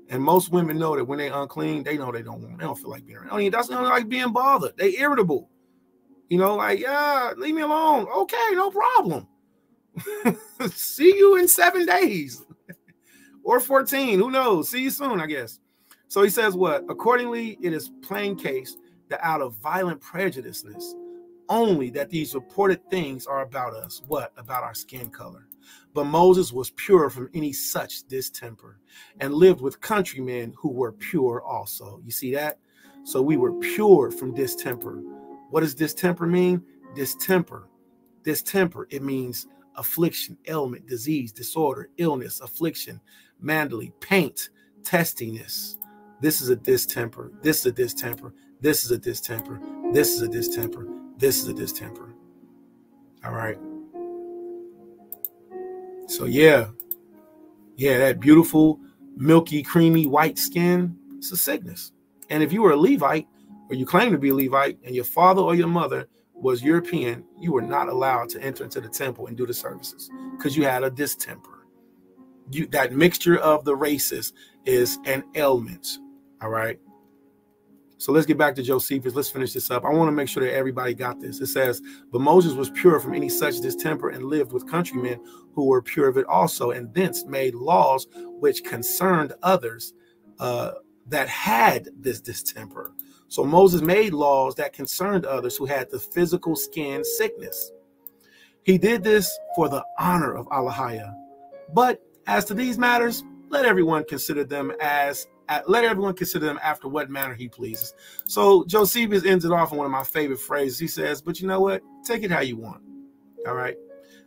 Speaker 1: And most women know that when they're unclean, they know they don't feel like being around. I mean, that's not like being bothered. They irritable. You know, like, yeah, leave me alone. Okay, no problem. See you in 7 days or 14. Who knows? See you soon, I guess. So he says what? Accordingly, it is plain case that out of violent prejudiceness, only that these reported things are about us. What? About our skin color. But Moses was pure from any such distemper and lived with countrymen who were pure also. You see that? So we were pure from distemper. What does distemper mean? Distemper. Distemper, it means affliction, ailment, disease, disorder, illness, affliction, mandally, paint, testiness. This is a distemper. This is a distemper. This is a distemper. This is a distemper. This is a distemper. All right. So yeah, that beautiful, milky, creamy, white skin, it's a sickness. And if you were a Levite, or you claim to be a Levite, and your father or your mother was European, you were not allowed to enter into the temple and do the services because you had a distemper. That mixture of the races is an ailment. All right. So let's get back to Josephus. Let's finish this up. I want to make sure that everybody got this. It says, but Moses was pure from any such distemper and lived with countrymen who were pure of it also, and thence made laws which concerned others that had this distemper. So Moses made laws that concerned others who had the physical skin sickness. He did this for the honor of Allahiyah. But as to these matters, let everyone consider them after what manner he pleases. So Josephus ends it off in one of my favorite phrases. He says, but you know what? Take it how you want. All right.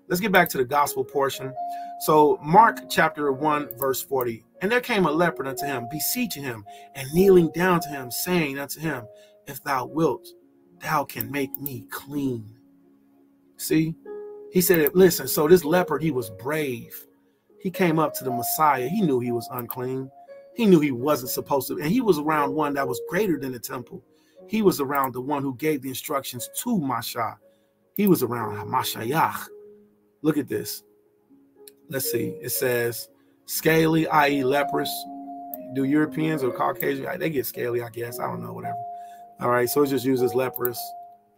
Speaker 1: Let's get back to the gospel portion. So Mark chapter 1, verse 40. And there came a leper unto him, beseeching him, and kneeling down to him, saying unto him, if thou wilt, thou can make me clean. See? He said, listen, so this leper, he was brave. He came up to the Messiah. He knew he was unclean. He knew he wasn't supposed to. And he was around one that was greater than the temple. He was around the one who gave the instructions to Masha. He was around Mashayach. Look at this. Let's see. It says scaly, i.e. leprous. Do Europeans or Caucasian, they get scaly, I guess. I don't know, whatever. All right. So it just uses leprous.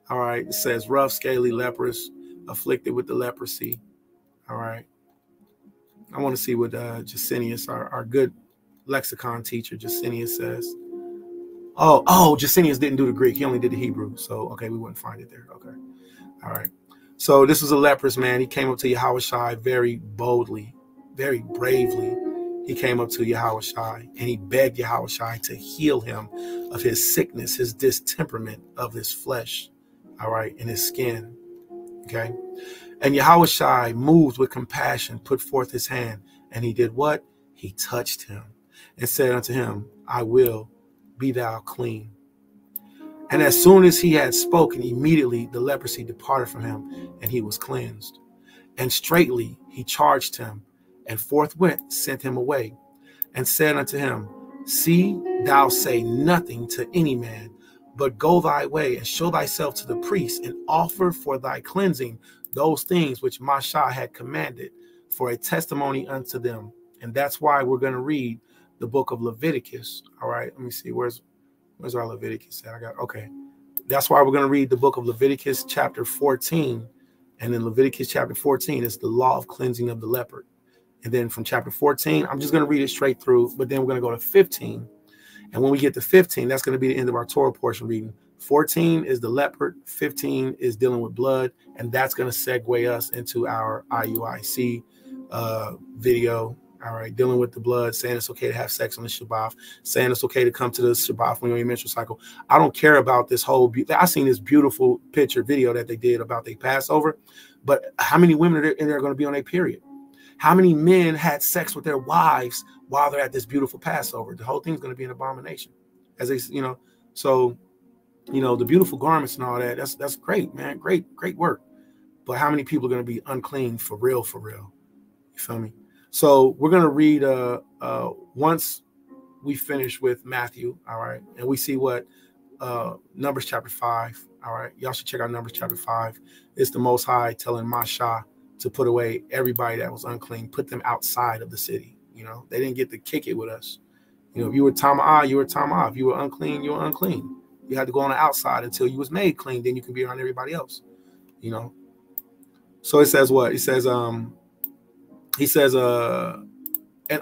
Speaker 1: All right. It says rough, scaly, leprous, afflicted with the leprosy. All right. I want to see what Jusinius, our good lexicon teacher, Jusinius says. Oh, Jusinius didn't do the Greek. He only did the Hebrew. So, okay, we wouldn't find it there. Okay. All right. So this was a leprous man. He came up to Yahushua very boldly, very bravely. He came up to Yahushua and he begged Yahushua to heal him of his sickness, his distemperament of his flesh, all right, and his skin, okay? And Yahushua, moved with compassion, put forth his hand, and he did what? He touched him and said unto him, I will, be thou clean. And as soon as he had spoken, immediately the leprosy departed from him, and he was cleansed. And straightly he charged him, and forthwith sent him away, and said unto him, see, thou say nothing to any man, but go thy way, and show thyself to the priest, and offer for thy cleansing those things which Masha had commanded, for a testimony unto them. And that's why we're going to read the book of Leviticus. All right, let me see. Where's our Leviticus at? Okay. That's why we're going to read the book of Leviticus chapter 14. And in Leviticus chapter 14 is the law of cleansing of the leopard. And then from chapter 14, I'm just going to read it straight through, but then we're going to go to 15. And when we get to 15, that's going to be the end of our Torah portion reading. 14 is the leopard, 15 is dealing with blood, and that's going to segue us into our IUIC video. All right, dealing with the blood, saying it's okay to have sex on the Shabbat, saying it's okay to come to the Shabbat when you're in your menstrual cycle. I don't care about this whole. I seen this beautiful picture video that they did about their Passover, but how many women are there going to be on their period? How many men had sex with their wives while they're at this beautiful Passover? The whole thing's going to be an abomination, as they, So, the beautiful garments and all that. That's great, man. Great work. but how many people are going to be unclean for real, for real? You feel me? So we're going to read once we finish with Matthew, all right, and we see what Numbers chapter 5, all right. Y'all should check out Numbers chapter 5. It's the Most High telling Masha to put away everybody that was unclean, put them outside of the city. You know, they didn't get to kick it with us. You know, if you were Tama'ah, you were Tama'ah. If you were unclean, you were unclean. You had to go on the outside until you was made clean. Then you can be around everybody else, you know. So it says what? It says, and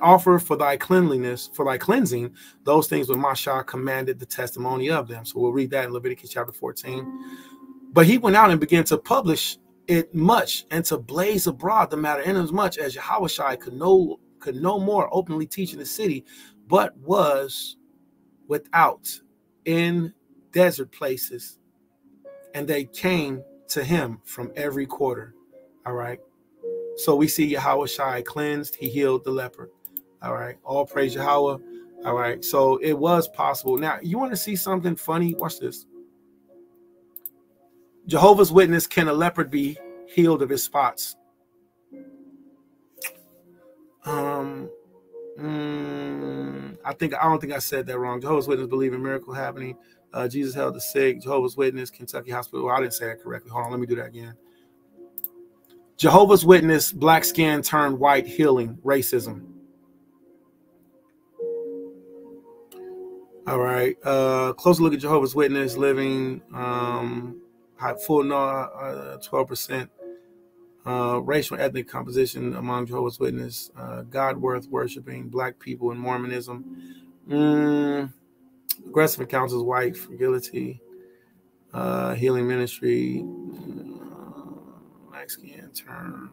Speaker 1: offer for thy cleanliness, for thy cleansing, those things when Masha commanded the testimony of them. So we'll read that in Leviticus chapter 14. But he went out and began to publish it much and to blaze abroad the matter, inasmuch as Yahushua could no more openly teach in the city, but was without in desert places, and they came to him from every quarter. All right. So we see Yahushua cleansed, he healed the leper. All right. All praise Yahweh. All right. So it was possible. Now, you want to see something funny? Watch this. Jehovah's Witness, can a leopard be healed of his spots? I don't think I said that wrong. Jehovah's Witness believe in miracle happening. Jesus held the sick. Jehovah's Witness, Kentucky Hospital. Well, I didn't say that correctly. Hold on, let me do that again. Jehovah's Witness, black skin turned white, healing, racism. All right. Closer look at Jehovah's Witness, living full 12%. Racial ethnic composition among Jehovah's Witness, God worth worshiping black people in Mormonism, aggressive accounts of white fragility, healing ministry, black skin turn.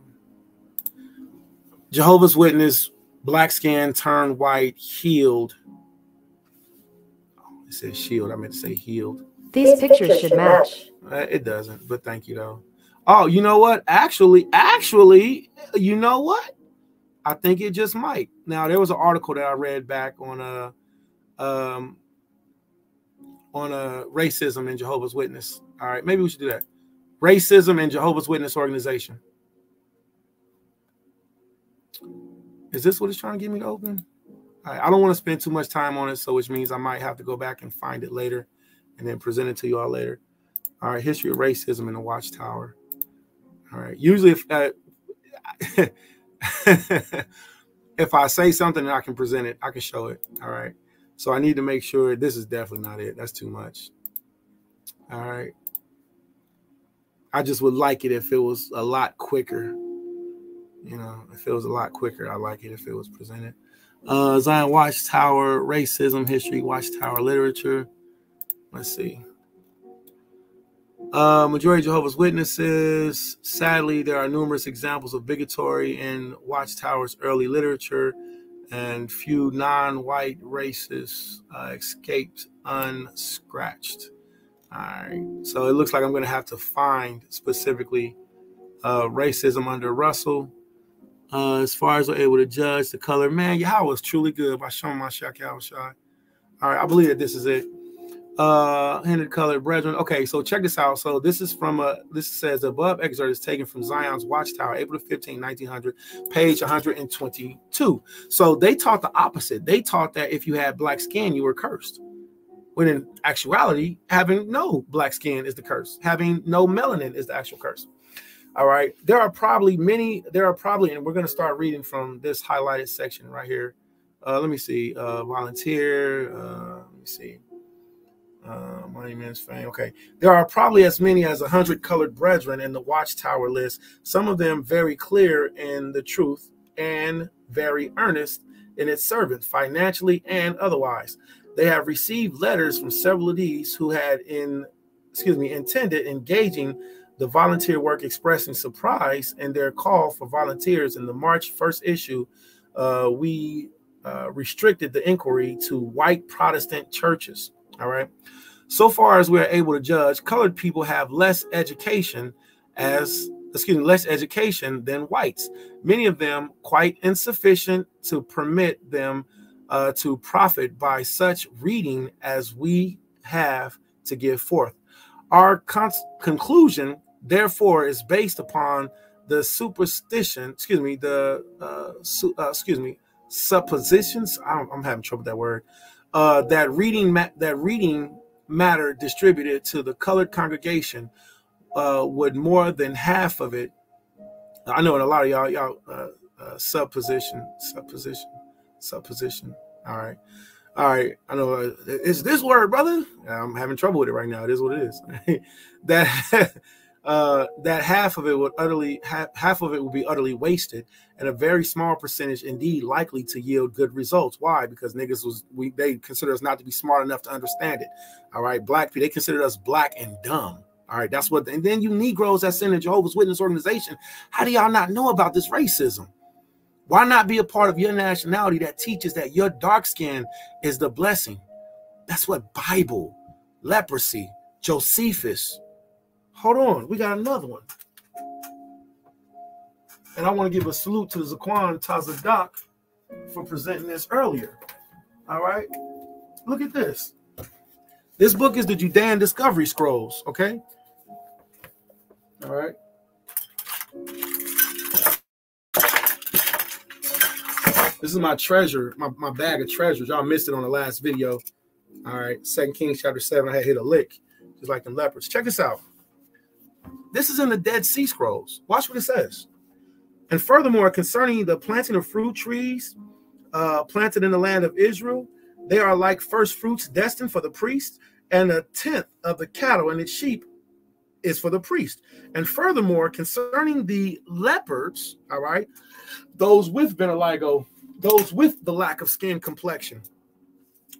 Speaker 1: Jehovah's Witness, black skin turned white, healed. It says shield. I meant to say healed.
Speaker 2: These pictures should match.
Speaker 1: It doesn't, but thank you though. Oh, you know what? Actually, you know what? I think it just might. Now, there was an article that I read back on racism in Jehovah's Witness. All right, maybe we should do that. Racism in Jehovah's Witness organization. Is this what it's trying to get me to open? All right, I don't want to spend too much time on it, so which means I might have to go back and find it later and then present it to you all later. All right, history of racism in the Watchtower. All right. Usually, if I say something and I can present it, I can show it. All right. So I need to make sure this is definitely not it. That's too much. All right. I just would like it if it was a lot quicker. You know, if it was a lot quicker, I like it if it was presented. Zion Watchtower, racism, history, Watchtower literature. Let's see. Majority of Jehovah's Witnesses. Sadly, there are numerous examples of bigotry in Watchtower's early literature, and few non-white racists escaped unscratched. All right, so it looks like I'm going to have to find specifically racism under Russell. As far as we're able to judge the color, man, Yahweh was truly good by showing my Shak Yahushai. All right, I believe that this is it. Hindered colored brethren. Okay, so check this out. So this is from this says the above excerpt is taken from Zion's Watchtower, April 15, 1900, page 122. So they taught the opposite. They taught that if you had black skin, you were cursed. When in actuality, having no black skin is the curse. Having no melanin is the actual curse. All right. There are probably, and we're going to start reading from this highlighted section right here. Let me see. Volunteer. Let me see. Monuments, fame. Okay. There are probably as many as 100 colored brethren in the Watchtower list, some of them very clear in the truth and very earnest in its servant, financially and otherwise. They have received letters from several of these who had intended engaging the volunteer work, expressing surprise in their call for volunteers. In the March 1st issue, we restricted the inquiry to white Protestant churches. All right. So far as we're able to judge, colored people have less education than whites. Many of them quite insufficient to permit them to profit by such reading as we have to give forth. Our conclusion therefore is based upon the superstition, suppositions. I'm having trouble with that word. That reading matter distributed to the colored congregation would more than half of it. I know in a lot of y'all supposition. All right. I know it's this word, brother. I'm having trouble with it right now. It is what it is. that that half of it would be utterly wasted, and a very small percentage indeed likely to yield good results. Why? Because niggas they consider us not to be smart enough to understand it. All right, black people, they consider us black and dumb. All right, that's what. And then you Negroes that's in the Jehovah's Witness organization, how do y'all not know about this racism? Why not be a part of your nationality that teaches that your dark skin is the blessing? That's what Bible, leprosy, Josephus. Hold on, we got another one. And I want to give a salute to Zaquan Tazadak for presenting this earlier. All right, look at this. This book is the Judean Discovery Scrolls, okay? All right. This is my treasure, my bag of treasures. Y'all missed it on the last video. All right, 2 Kings chapter 7, I had hit a lick, just like them leopards. Check this out. This is in the Dead Sea Scrolls. Watch what it says. And furthermore, concerning the planting of fruit trees planted in the land of Israel, they are like first fruits destined for the priest, and a tenth of the cattle and its sheep is for the priest. And furthermore, concerning the leopards, all right, those with vitiligo, those with the lack of skin complexion,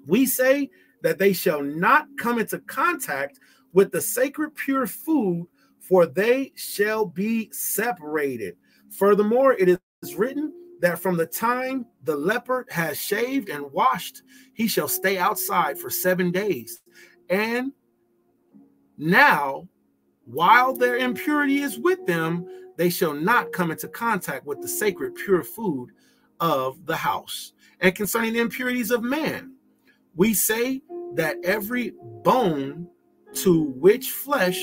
Speaker 1: we say that they shall not come into contact with the sacred pure food, for they shall be separated. Furthermore, it is written that from the time the leopard has shaved and washed, he shall stay outside for 7 days. And now, while their impurity is with them, they shall not come into contact with the sacred pure food of the house. And concerning the impurities of man, we say that every bone to which flesh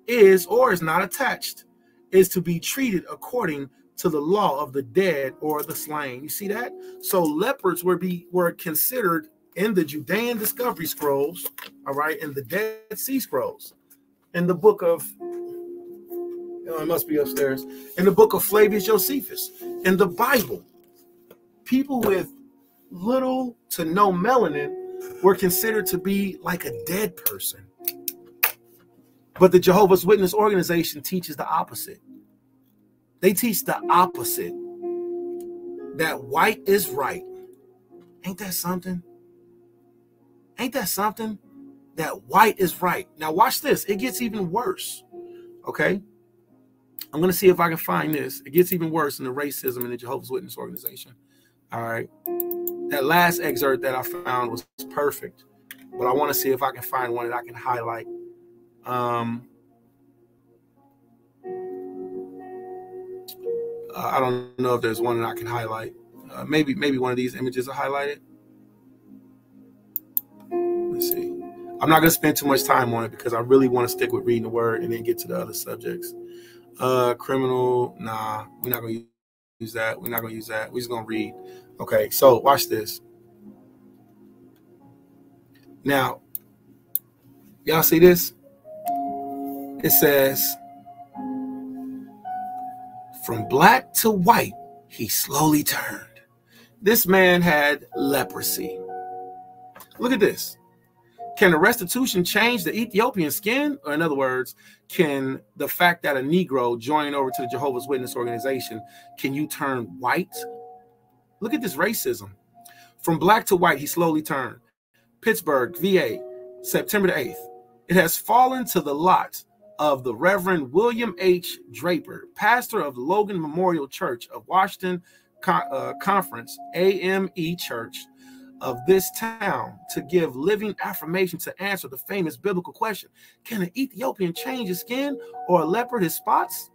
Speaker 1: is or is not attached is to be treated according to the law of the dead or the slain. You see that? So leopards were considered in the Judean Discovery Scrolls, all right, in the Dead Sea Scrolls, in the book of, it must be upstairs, in the book of Flavius Josephus, in the Bible, people with little to no melanin were considered to be like a dead person. But the Jehovah's Witness organization teaches the opposite. They teach the opposite, that white is right. Ain't that something? Ain't that something? That white is right. Now watch this. It gets even worse. Okay? I'm going to see if I can find this. It gets even worse in the racism in the Jehovah's Witness organization. All right? That last excerpt that I found was perfect. But I want to see if I can find one that I can highlight. I don't know if there's one that I can highlight. Maybe one of these images are highlighted. Let's see. I'm not going to spend too much time on it because I really want to stick with reading the word and then get to the other subjects. Criminal, nah, we're not going to use that. We're not going to use that. We're just going to read. Okay, so watch this. Now, y'all see this? It says, from black to white, he slowly turned. This man had leprosy. Look at this. Can the restitution change the Ethiopian skin? Or in other words, can the fact that a Negro joined over to the Jehovah's Witness organization, can you turn white? Look at this racism. From black to white, he slowly turned. Pittsburgh, VA, September the 8th. It has fallen to the lot of the Reverend William H. Draper, pastor of the Logan Memorial Church of Washington Conference, AME Church of this town, to give living affirmation to answer the famous biblical question, can an Ethiopian change his skin or a leopard his spots?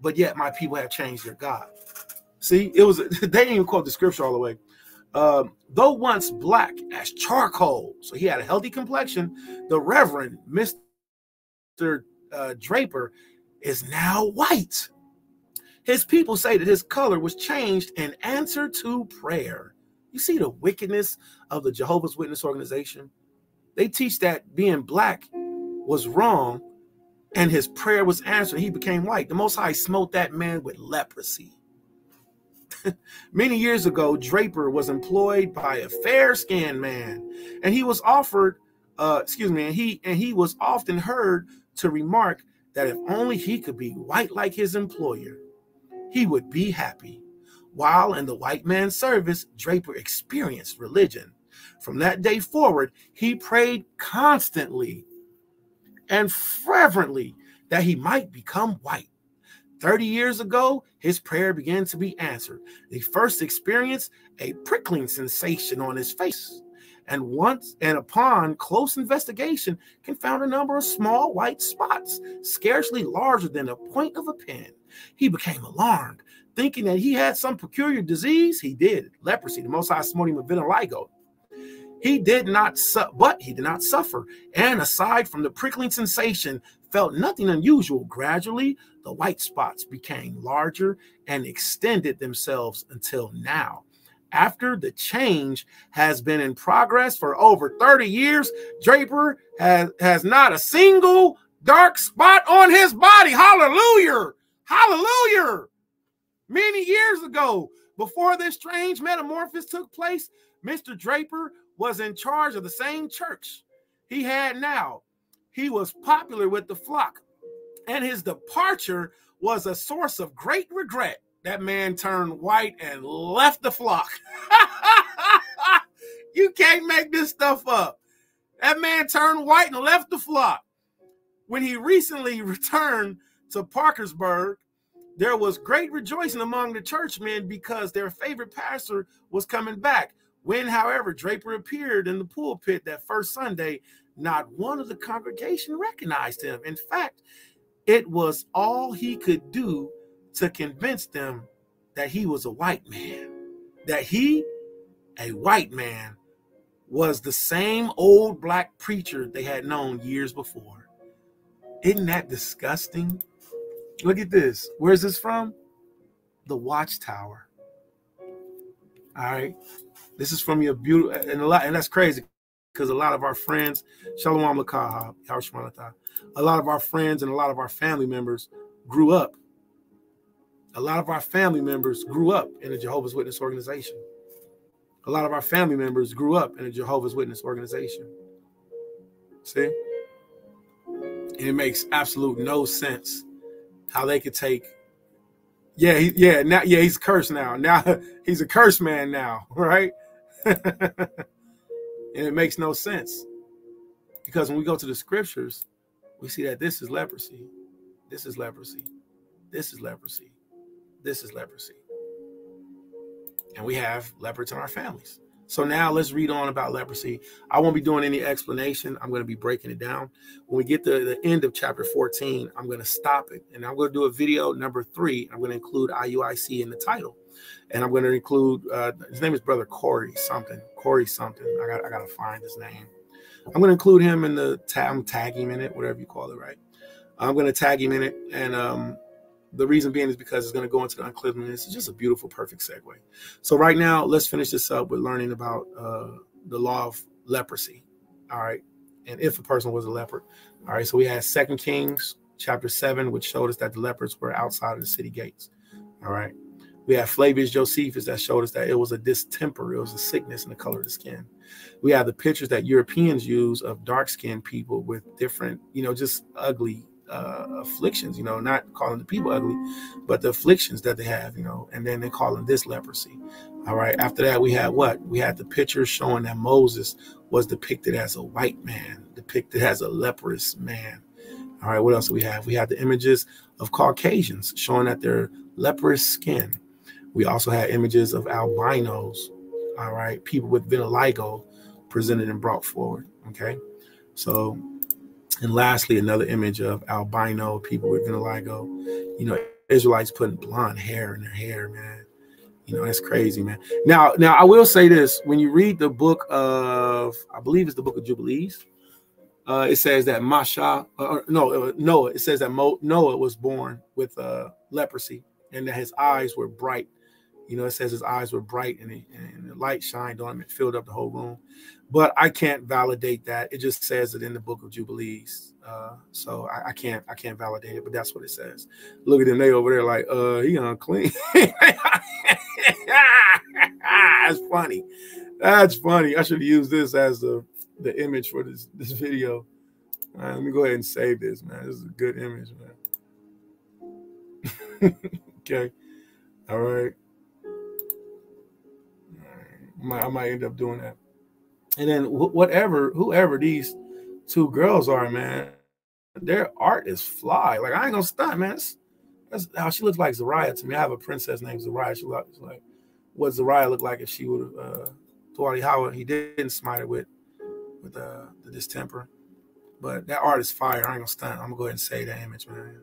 Speaker 1: But yet my people have changed their God. See, it was, they didn't even quote the scripture all the way. Though once black as charcoal, so he had a healthy complexion, the Reverend Mr. Draper is now white. His people say that his color was changed in answer to prayer. You see the wickedness of the Jehovah's Witness organization? They teach that being black was wrong and his prayer was answered. He became white. The Most High smote that man with leprosy. Many years ago, Draper was employed by a fair-skinned man, and he was offered, he was often heard to remark that if only he could be white like his employer, he would be happy. While in the white man's service, Draper experienced religion. From that day forward, he prayed constantly and fervently that he might become white. 30 years ago, his prayer began to be answered. He first experienced a prickling sensation on his face, and upon close investigation, can found a number of small white spots, scarcely larger than the point of a pin. He became alarmed, thinking that he had some peculiar disease. He did, leprosy. The Most High smote him with vitiligo. He did not suffer, and aside from the prickling sensation, felt nothing unusual. Gradually, the white spots became larger and extended themselves until now. After the change has been in progress for over 30 years, Draper has not a single dark spot on his body. Hallelujah! Hallelujah! Many years ago, before this strange metamorphosis took place, Mr. Draper was in charge of the same church he had now. He was popular with the flock, and his departure was a source of great regret. That man turned white and left the flock. You can't make this stuff up. That man turned white and left the flock. When he recently returned to Parkersburg, there was great rejoicing among the churchmen because their favorite pastor was coming back. When, however, Draper appeared in the pulpit that first Sunday, not one of the congregation recognized him. In fact, it was all he could do to convince them that he was a white man, that he, a white man, was the same old black preacher they had known years before. Isn't that disgusting? Look at this. Where's this from? The Watchtower. All right. This is from your beautiful, and that's crazy because a lot of our friends, Shalom Lakah, a lot of our friends and a lot of our family members grew up. A lot of our family members grew up in a Jehovah's Witness organization. A lot of our family members grew up in a Jehovah's Witness organization. See? And it makes absolute no sense how they could take, he's cursed now. Now he's a cursed man now, right? And it makes no sense because when we go to the scriptures, we see that this is leprosy. This is leprosy. This is leprosy. This is leprosy. And we have leopards in our families. So now let's read on about leprosy. I won't be doing any explanation. I'm going to be breaking it down. When we get to the end of chapter 14, I'm going to stop it. And I'm going to do a video number 3. I'm going to include IUIC in the title. And I'm going to include, his name is Brother Corey something. I got to find his name. I'm going to include him in the tag him in it, whatever you call it, right? I'm going to tag him in it. And the reason being is because it's going to go into the uncleanliness. It's just a beautiful, perfect segue. So right now, let's finish this up with learning about the law of leprosy. All right. And if a person was a leopard. All right. So we had 2 Kings chapter 7, which showed us that the leopards were outside of the city gates. All right. We have Flavius Josephus that showed us that it was a distemper. It was a sickness in the color of the skin. We have the pictures that Europeans use of dark-skinned people with different, just ugly afflictions, not calling the people ugly, but the afflictions that they have, and then they call them this leprosy. All right. After that, we had what? We had the pictures showing that Moses was depicted as a white man, depicted as a leprous man. All right. What else do we have? We had the images of Caucasians showing that they're leprous skin. We also had images of albinos. All right. People with vitiligo presented and brought forward. Okay. So, and lastly, another image of albino people with vitiligo. Israelites putting blonde hair in their hair, man. That's crazy, man. Now, I will say this. When you read the book of, I believe it's the book of Jubilees, It says that Noah. It says that Noah was born with leprosy, and that his eyes were bright. You know, it says his eyes were bright, and the light shined on him and filled up the whole room. But I can't validate that. It just says it in the Book of Jubilees. So I can't validate it, but that's what it says. Look at them, they over there like, he unclean. That's funny. That's funny. I should have used this as the image for this video. All right, let me go ahead and save this, man. This is a good image, man. Okay. All right. I might end up doing that. And then whoever these two girls are, man, their art is fly. Like, I ain't gonna stunt, man. That's how she looks like Zariah to me. I have a princess named Zariah. She looks like what Zariah looked like if she would have thought how he didn't smite her with the distemper. But that art is fire. I ain't gonna stunt. I'm gonna go ahead and say that image, man.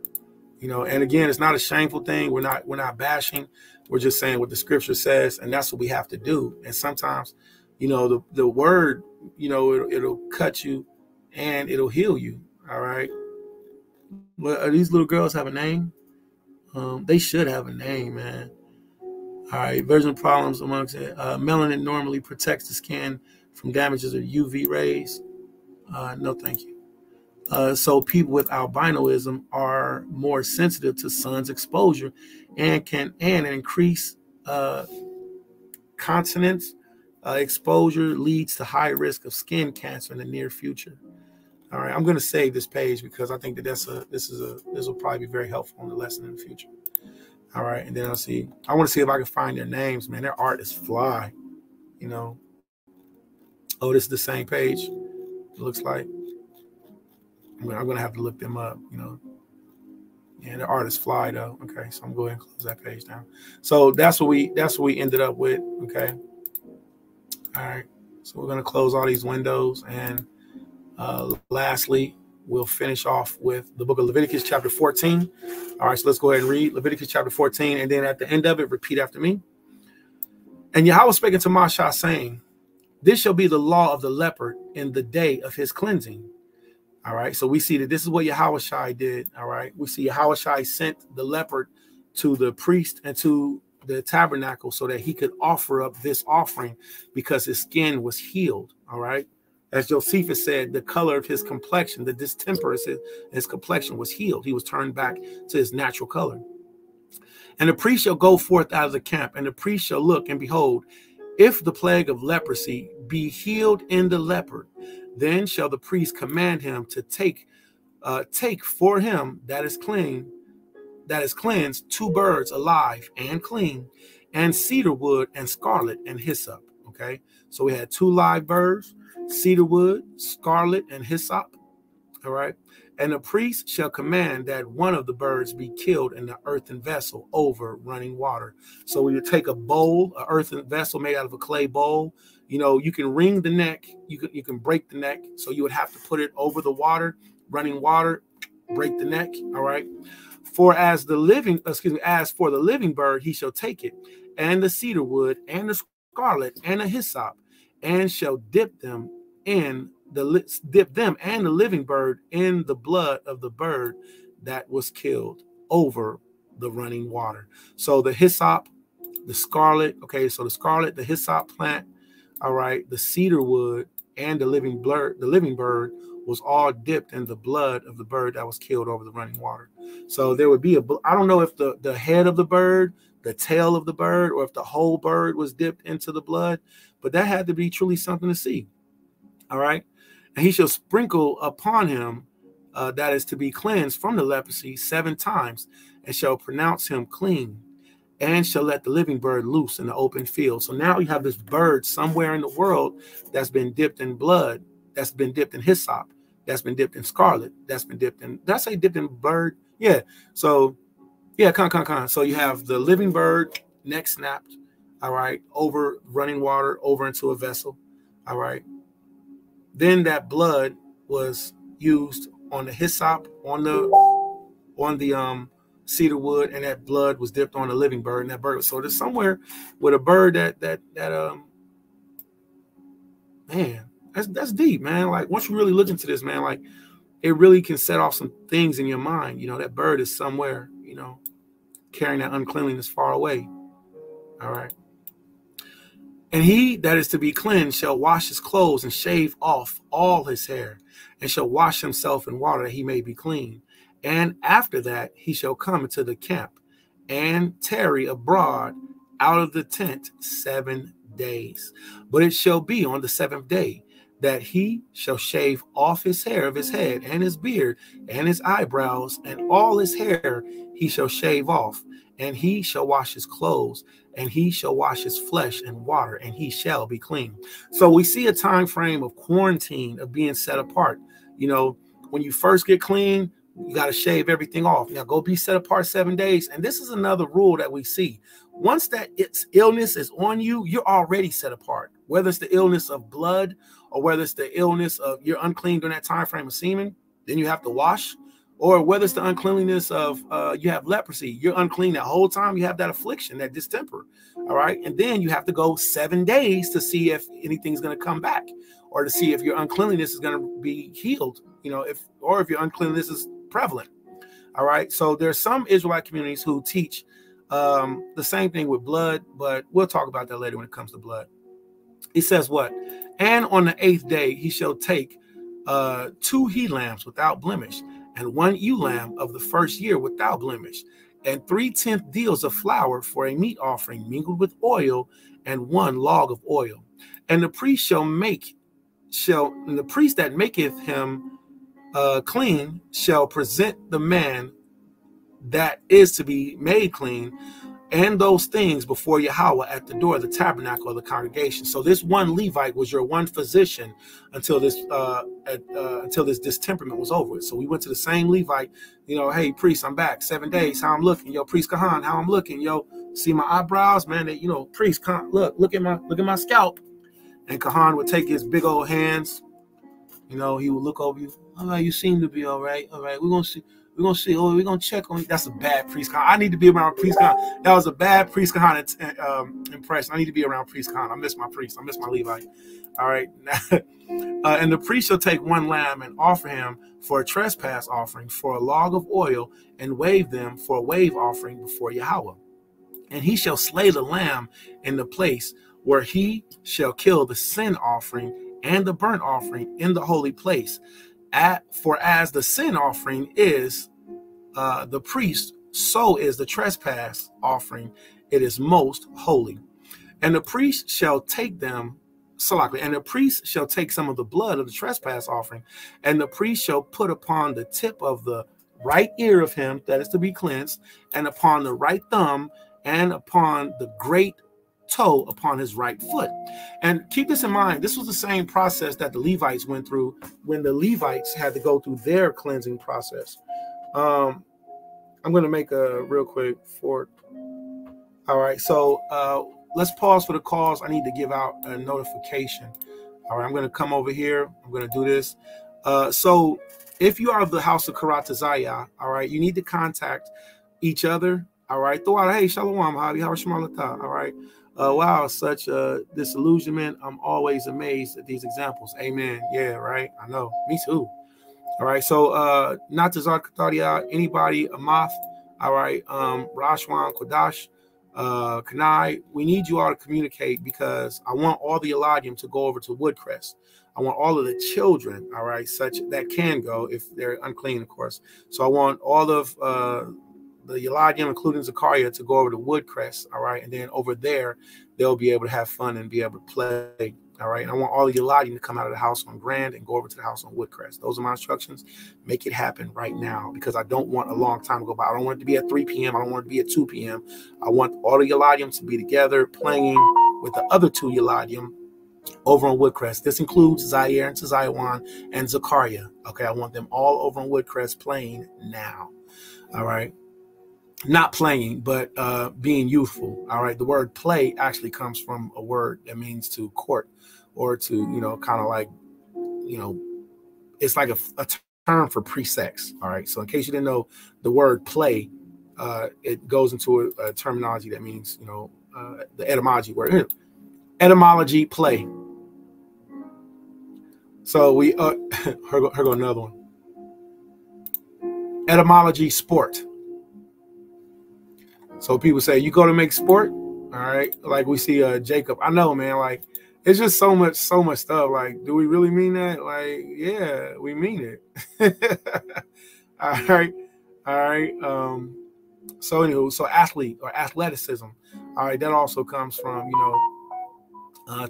Speaker 1: You know, and again, it's not a shameful thing. We're not bashing. We're just saying what the scripture says, and that's what we have to do. And sometimes, you know, the word, you know, it'll cut you and it'll heal you. All right. Well, these little girls have a name? They should have a name, man. All right. Vision problems amongst it. Melanin normally protects the skin from damages of UV rays. No, thank you. So people with albinoism are more sensitive to sun's exposure and can increase continence exposure leads to high risk of skin cancer in the near future. All right, I'm going to save this page because I think that this will probably be very helpful in the lesson in the future. All right, and then I want to see if I can find their names, man. Their art is fly, you know. Oh, this is the same page. It looks like. I'm gonna have to look them up, you know. Yeah, the art is fly though. Okay, so I'm going to close that page down. So that's what we ended up with. Okay. All right. So we're gonna close all these windows, and lastly, we'll finish off with the book of Leviticus chapter 14. All right, so let's go ahead and read Leviticus chapter 14, and then at the end of it, repeat after me. And Yahweh spake unto Moshe, saying, this shall be the law of the leopard in the day of his cleansing. All right, so we see that this is what Yahweh did. All right, we see Yahweh sent the leopard to the priest and to the tabernacle so that he could offer up this offering because his skin was healed. All right, as Josephus said, the color of his complexion, the distemper, his complexion was healed. He was turned back to his natural color. And the priest shall go forth out of the camp, and the priest shall look, and behold, if the plague of leprosy be healed in the leopard, then shall the priest command him to take for him that is cleansed 2 birds alive and clean, and cedar wood and scarlet and hyssop. Okay, so we had 2 live birds, cedar wood, scarlet, and hyssop. All right, and the priest shall command that one of the birds be killed in the earthen vessel over running water. So we would take a bowl, an earthen vessel made out of a clay bowl. You know, you can wring the neck, you can break the neck. So you would have to put it over the water, running water, break the neck. All right. As for the living bird, he shall take it, and the cedar wood, and the scarlet, and the hyssop, and shall dip them and the living bird in the blood of the bird that was killed over the running water. So the hyssop, the scarlet, okay, so the scarlet, the hyssop plant, all right, the cedar wood, and the living bird was all dipped in the blood of the bird that was killed over the running water. So there would be I don't know if the head of the bird, the tail of the bird, or if the whole bird was dipped into the blood, but that had to be truly something to see. All right. And he shall sprinkle upon him that is to be cleansed from the leprosy 7 times, and shall pronounce him clean, and shall let the living bird loose in the open field. So now you have this bird somewhere in the world that's been dipped in blood, that's been dipped in hyssop, that's been dipped in scarlet, that's been dipped in, did I say dipped in bird? Yeah. So yeah, So you have the living bird, neck snapped, all right, over running water, over into a vessel, all right. Then that blood was used on the hyssop, on the cedar wood, and that blood was dipped on the living bird, and that bird. So there's somewhere with a bird that man, That's deep, man. Like once you really look into this, man, like it really can set off some things in your mind. You know, that bird is somewhere, you know, carrying that uncleanliness far away. All right. And he that is to be cleansed shall wash his clothes and shave off all his hair, and shall wash himself in water that he may be clean. And after that he shall come into the camp and tarry abroad out of the tent 7 days. But it shall be on the 7th day that he shall shave off his hair of his head and his beard and his eyebrows, and all his hair he shall shave off. And he shall wash his clothes, and he shall wash his flesh in water, and he shall be clean. So we see a time frame of quarantine, of being set apart. You know, when you first get clean, you got to shave everything off. Now go be set apart 7 days. And this is another rule that we see. Once that illness is on you, you're already set apart. Whether it's the illness of blood or whether it's the illness of you're unclean during that time frame of semen, then you have to wash. Or whether it's the uncleanliness of you have leprosy, you're unclean that whole time, you have that affliction, that distemper. All right. And then you have to go 7 days to see if anything's going to come back, or to see if your uncleanliness is going to be healed, you know, if your uncleanliness is prevalent. All right. So there's some Israelite communities who teach the same thing with blood, but we'll talk about that later when it comes to blood. He says what? And on the 8th day he shall take 2 he lambs without blemish, and 1 ewe lamb of the first year without blemish, and 3/10 deals of flour for a meat offering mingled with oil, and 1 log of oil. And the priest the priest that maketh him clean shall present the man that is to be made clean and those things before Yahweh at the door of the tabernacle of the congregation. So this one Levite was your one physician until this distemperament was over. So we went to the same Levite, you know, hey priest, I'm back 7 days. How I'm looking? Yo, priest Kahan, how I'm looking? Yo, see my eyebrows, man. That, you know, priest, look at my scalp. And Kahan would take his big old hands, you know, he would look over you. All right, you seem to be all right. All right, we're gonna see. Oh, we're gonna check on you. That's a bad priest Khan. I need to be around priest Khan. That was a bad priest Khan impression. I need to be around priest Khan. I miss my priest. I miss my Levite. All right. And the priest shall take 1 lamb and offer him for a trespass offering, for a log of oil, and wave them for a wave offering before Yahweh. And he shall slay the lamb in the place where he shall kill the sin offering and the burnt offering in the holy place. For as the sin offering is the priest, so is the trespass offering. It is most holy. And the priest shall take them, and the priest shall take some of the blood of the trespass offering, and the priest shall put upon the tip of the right ear of him that is to be cleansed, and upon the right thumb, and upon the great toe upon his right foot. And keep this in mind, this was the same process that the Levites went through when the Levites had to go through their cleansing process. I'm going to make a real quick for. All right, so let's pause for the calls. I need to give out a notification. All right, I'm going to come over here. I'm going to do this. So if you are of the house of Karatazaya, all right, you need to contact each other. All right, throw out, hey, Shalom, Havi, how are all right. Wow, such disillusionment. I'm always amazed at these examples. Amen. Yeah, right. I know. Me too. All right. So not to Zarkataria, anybody, Amath, all right, Rashwan, Kodash, Kanai, we need you all to communicate, because I want all the Eladium to go over to Woodcrest. I want all of the children, all right, such that can go if they're unclean, of course. So I want all of the Eladium, including Zachariah, to go over to Woodcrest, all right? And then over there, they'll be able to have fun and be able to play, all right? And I want all the Eladium to come out of the house on Grand and go over to the house on Woodcrest. Those are my instructions. Make it happen right now, because I don't want a long time to go by. I don't want it to be at 3 p.m. I don't want it to be at 2 p.m. I want all the Eladium to be together playing with the other 2 Eladium over on Woodcrest. This includes Zaire and Tazayawan and Zachariah, okay? I want them all over on Woodcrest playing now, all right? Not playing, but being youthful. All right. The word play actually comes from a word that means to court, or to, you know, kind of like, you know, it's like a term for pre-sex. All right. So in case you didn't know, the word play, it goes into a terminology that means, you know, the etymology word. Etymology, play. So we here go another one. Etymology, sport. So people say, you go to make sport, all right? Like we see Jacob. I know, man, like it's just so much stuff. Like, do we really mean that? Like, yeah, we mean it. All right. All right. So anyway, so athlete or athleticism. All right, that also comes from,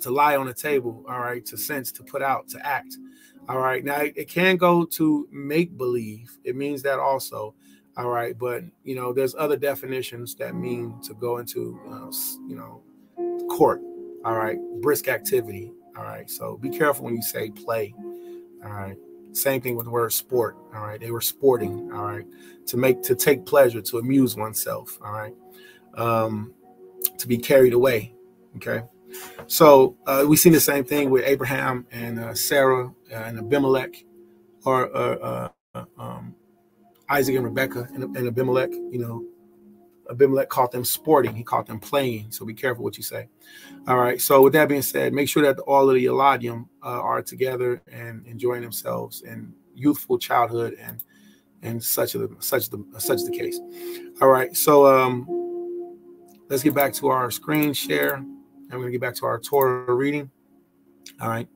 Speaker 1: to lie on the table, all right, to sense, to put out, to act. All right. Now it can go to make believe. It means that also. All right. But, there's other definitions that mean to go into, court. All right. Brisk activity. All right. So be careful when you say play. All right. Same thing with the word sport. All right. They were sporting. All right. To take pleasure, to amuse oneself. All right. To be carried away. Okay. So we see the same thing with Abraham and Sarah and Abimelech, or Isaac and Rebekah and Abimelech. Abimelech called them sporting. He called them playing. So be careful what you say. All right. So with that being said, make sure that all of the Eladim are together and enjoying themselves in youthful childhood and such the case. All right. So let's get back to our screen share. And we're going to get back to our Torah reading. All right.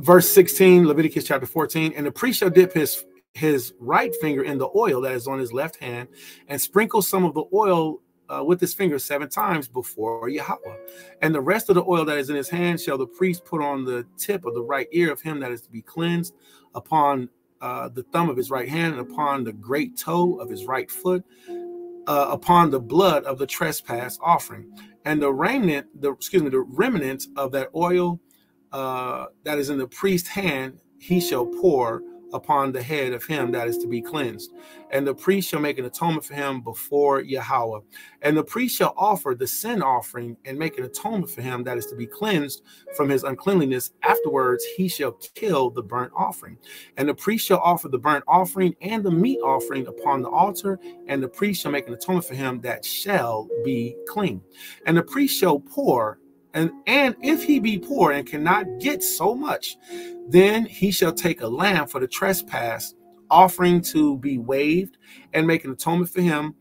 Speaker 1: Verse 16, Leviticus chapter 14. And the priest shall dip his right finger in the oil that is on his left hand and sprinkle some of the oil with his finger 7 times before Yahweh. And the rest of the oil that is in his hand shall the priest put on the tip of the right ear of him that is to be cleansed, upon the thumb of his right hand, and upon the great toe of his right foot, upon the blood of the trespass offering. And the remnant of that oil that is in the priest's hand, he shall pour upon the head of him that is to be cleansed. And the priest shall make an atonement for him before Yahweh. And the priest shall offer the sin offering and make an atonement for him that is to be cleansed from his uncleanliness. Afterwards, he shall kill the burnt offering. And the priest shall offer the burnt offering and the meat offering upon the altar. And the priest shall make an atonement for him that shall be clean. And the priest shall pour, and if he be poor and cannot get so much, then he shall take a lamb for the trespass offering to be waived, and make an atonement for him,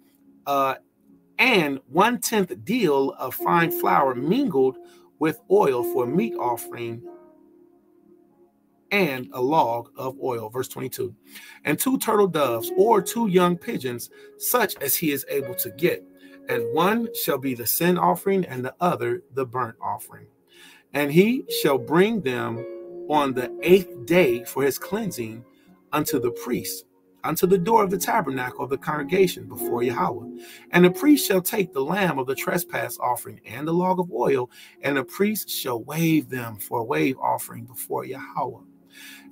Speaker 1: and 1/10 deal of fine flour mingled with oil for a meat offering, and a log of oil. Verse 22. And 2 turtle doves or 2 young pigeons, such as he is able to get. And one shall be the sin offering, and the other the burnt offering. And he shall bring them on the 8th day for his cleansing unto the priest, unto the door of the tabernacle of the congregation before Yahweh. And the priest shall take the lamb of the trespass offering and the log of oil, and the priest shall wave them for a wave offering before Yahweh.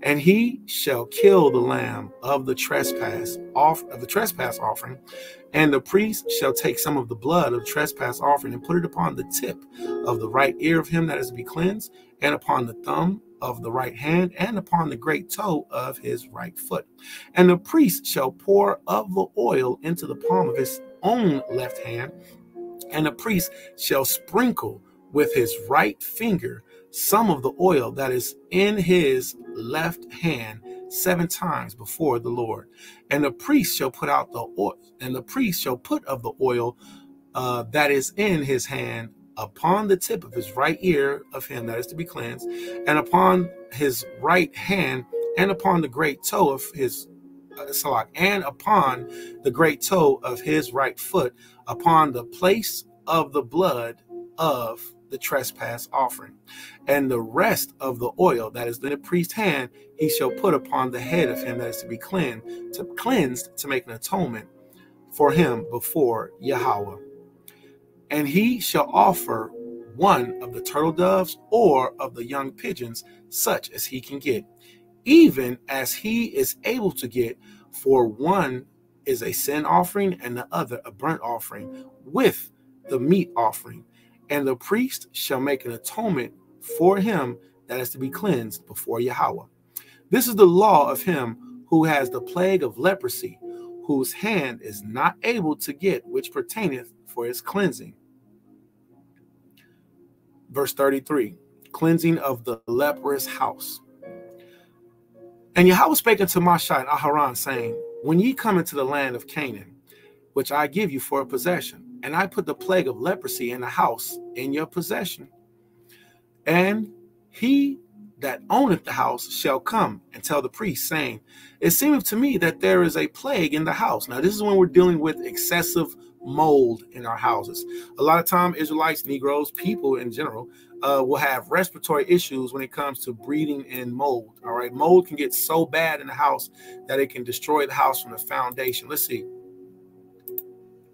Speaker 1: And he shall kill the lamb of the trespass offering, and the priest shall take some of the blood of the trespass offering and put it upon the tip of the right ear of him that is to be cleansed, and upon the thumb of the right hand, and upon the great toe of his right foot. And the priest shall pour of the oil into the palm of his own left hand, and the priest shall sprinkle with his right finger some of the oil that is in his left hand 7 times before the Lord. And the priest shall put out the oil, and the priest shall put of the oil that is in his hand upon the tip of his right ear of him that is to be cleansed, and upon his right hand, and upon the great toe of his and upon the great toe of his right foot, upon the place of the blood of the trespass offering. And the rest of the oil that is in the priest's hand he shall put upon the head of him that is to be cleansed, to make an atonement for him before Yahweh. And he shall offer one of the turtle doves or of the young pigeons, such as he can get, even as he is able to get, for one is a sin offering and the other a burnt offering with the meat offering. And the priest shall make an atonement for him that is to be cleansed before Yahweh. This is the law of him who has the plague of leprosy, whose hand is not able to get which pertaineth for his cleansing. Verse 33, cleansing of the leprous house. And Yahweh spake unto Moshe and Aharon, saying, when ye come into the land of Canaan, which I give you for a possession, and I put the plague of leprosy in the house in your possession, and he that owneth the house shall come and tell the priest, saying, it seemeth to me that there is a plague in the house. Now, this is when we're dealing with excessive mold in our houses. A lot of time, Israelites, Negroes, people in general, will have respiratory issues when it comes to breathing in mold. All right. Mold can get so bad in the house that it can destroy the house from the foundation. Let's see.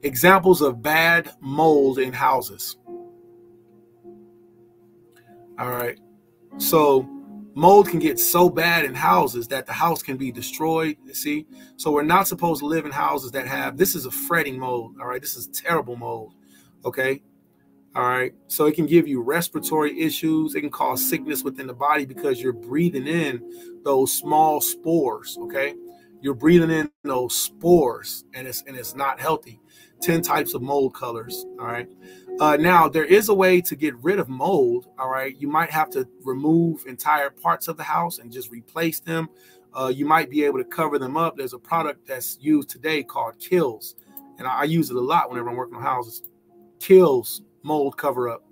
Speaker 1: Examples of bad mold in houses. All right. So mold can get so bad in houses that the house can be destroyed. You see, so we're not supposed to live in houses that have, this is a fretting mold. All right. This is terrible mold. Okay. All right. So it can give you respiratory issues. It can cause sickness within the body because you're breathing in those small spores. Okay. You're breathing in those spores and it's not healthy. 10 types of mold colors. All right. Now, there is a way to get rid of mold. All right. You might have to remove entire parts of the house and just replace them. You might be able to cover them up. There's a product that's used today called Kills. And I use it a lot whenever I'm working on houses. Kills mold cover up.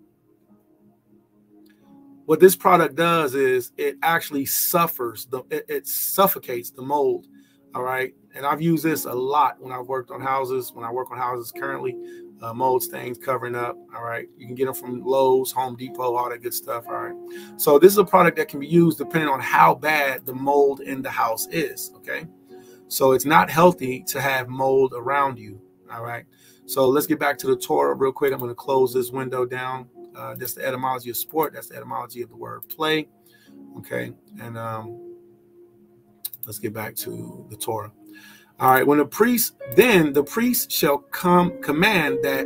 Speaker 1: What this product does is it actually suffocates the mold. All right. And I've used this a lot when I've worked on houses. When I work on houses currently, mold stains covering up. All right. You can get them from Lowe's, Home Depot, all that good stuff. All right. So this is a product that can be used depending on how bad the mold in the house is. Okay. So it's not healthy to have mold around you. All right. So let's get back to the Torah real quick. I'm going to close this window down. That's the etymology of sport. That's the etymology of the word play. Okay. And let's get back to the Torah. All right. When the priest shall command that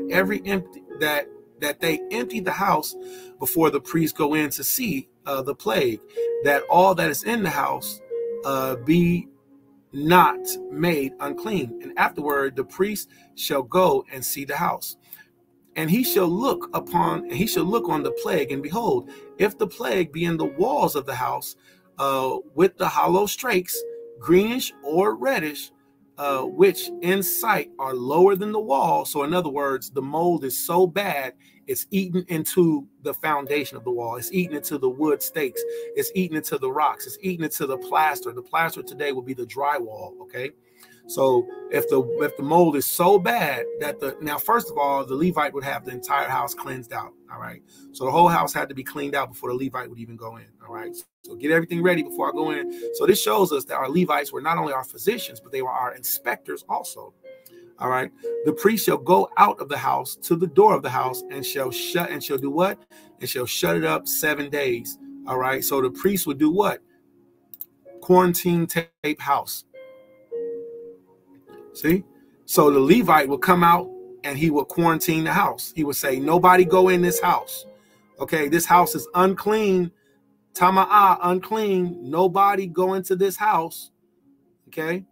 Speaker 1: that they empty the house before the priest go in to see the plague, that all that is in the house be not made unclean. And afterward, the priest shall go and see the house. And he shall look on the plague, and behold, if the plague be in the walls of the house, with the hollow strakes, greenish or reddish, which in sight are lower than the wall. So in other words, the mold is so bad, it's eaten into the foundation of the wall. It's eaten into the wood stakes. It's eaten into the rocks. It's eaten into the plaster. The plaster today will be the drywall. Okay. So if the mold is so bad that now, first of all, the Levite would have the entire house cleansed out. All right. So the whole house had to be cleaned out before the Levite would even go in. All right. So get everything ready before I go in. So this shows us that our Levites were not only our physicians, but they were our inspectors also. All right. The priest shall go out of the house to the door of the house and shall do what? And shall shut it up 7 days. All right. So the priest would do what? Quarantine tape house. See? So the Levite will come out and he will quarantine the house. He would say, nobody go in this house. Okay, this house is unclean. Tama'ah, unclean. Nobody go into this house. Okay.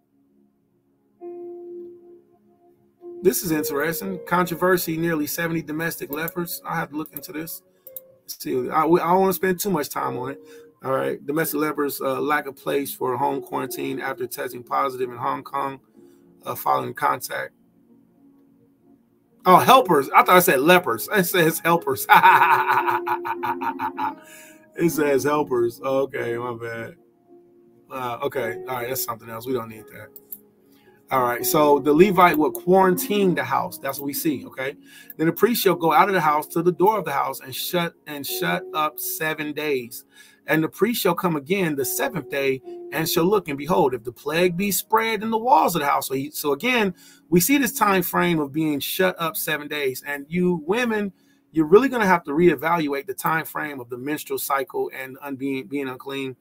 Speaker 1: This is interesting. Controversy, nearly 70 domestic lepers. I have to look into this. Let's see, I don't want to spend too much time on it. All right. Domestic lepers lack a place for home quarantine after testing positive in Hong Kong. Following contact. Oh, helpers. I thought I said lepers. It says helpers. It says helpers. Okay, my bad. Okay. All right. That's something else. We don't need that. All right. So the Levite will quarantine the house. That's what we see. Okay. Then the priest shall go out of the house to the door of the house and shut up 7 days. And the priest shall come again the 7th day and shall look, and behold, if the plague be spread in the walls of the house. So again, we see this time frame of being shut up 7 days. And you women, you're really going to have to reevaluate the time frame of the menstrual cycle and being unclean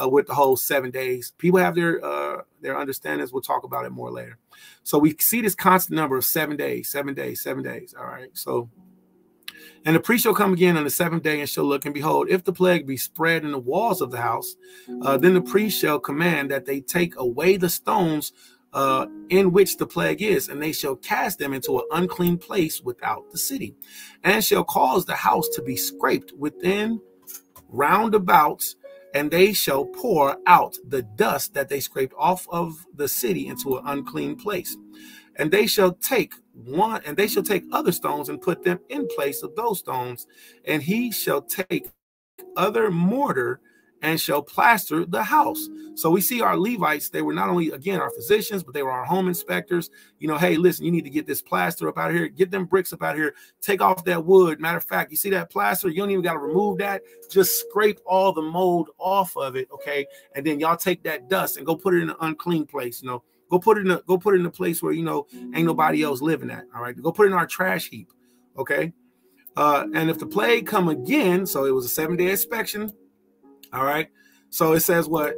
Speaker 1: with the whole 7 days. People have their understandings. We'll talk about it more later. So we see this constant number of 7 days, 7 days, 7 days. All right. So, and the priest shall come again on the 7th day and shall look, and behold, if the plague be spread in the walls of the house, then the priest shall command that they take away the stones in which the plague is, and they shall cast them into an unclean place without the city, and shall cause the house to be scraped within roundabouts, and they shall pour out the dust that they scraped off of the city into an unclean place. And they shall take other stones and put them in place of those stones, and he shall take other mortar and shall plaster the house. So we see our Levites, they were not only, again, our physicians, but they were our home inspectors. You know, hey, listen, you need to get this plaster up out of here, get them bricks up out of here, take off that wood. Matter of fact, you see that plaster, you don't even got to remove that, just scrape all the mold off of it, okay? And then y'all take that dust and go put it in an unclean place, you know, go put it in a place where, you know, ain't nobody else living at, all right? Go put it in our trash heap, okay? And if the plague come again, so it was a 7-day inspection, all right? So it says what?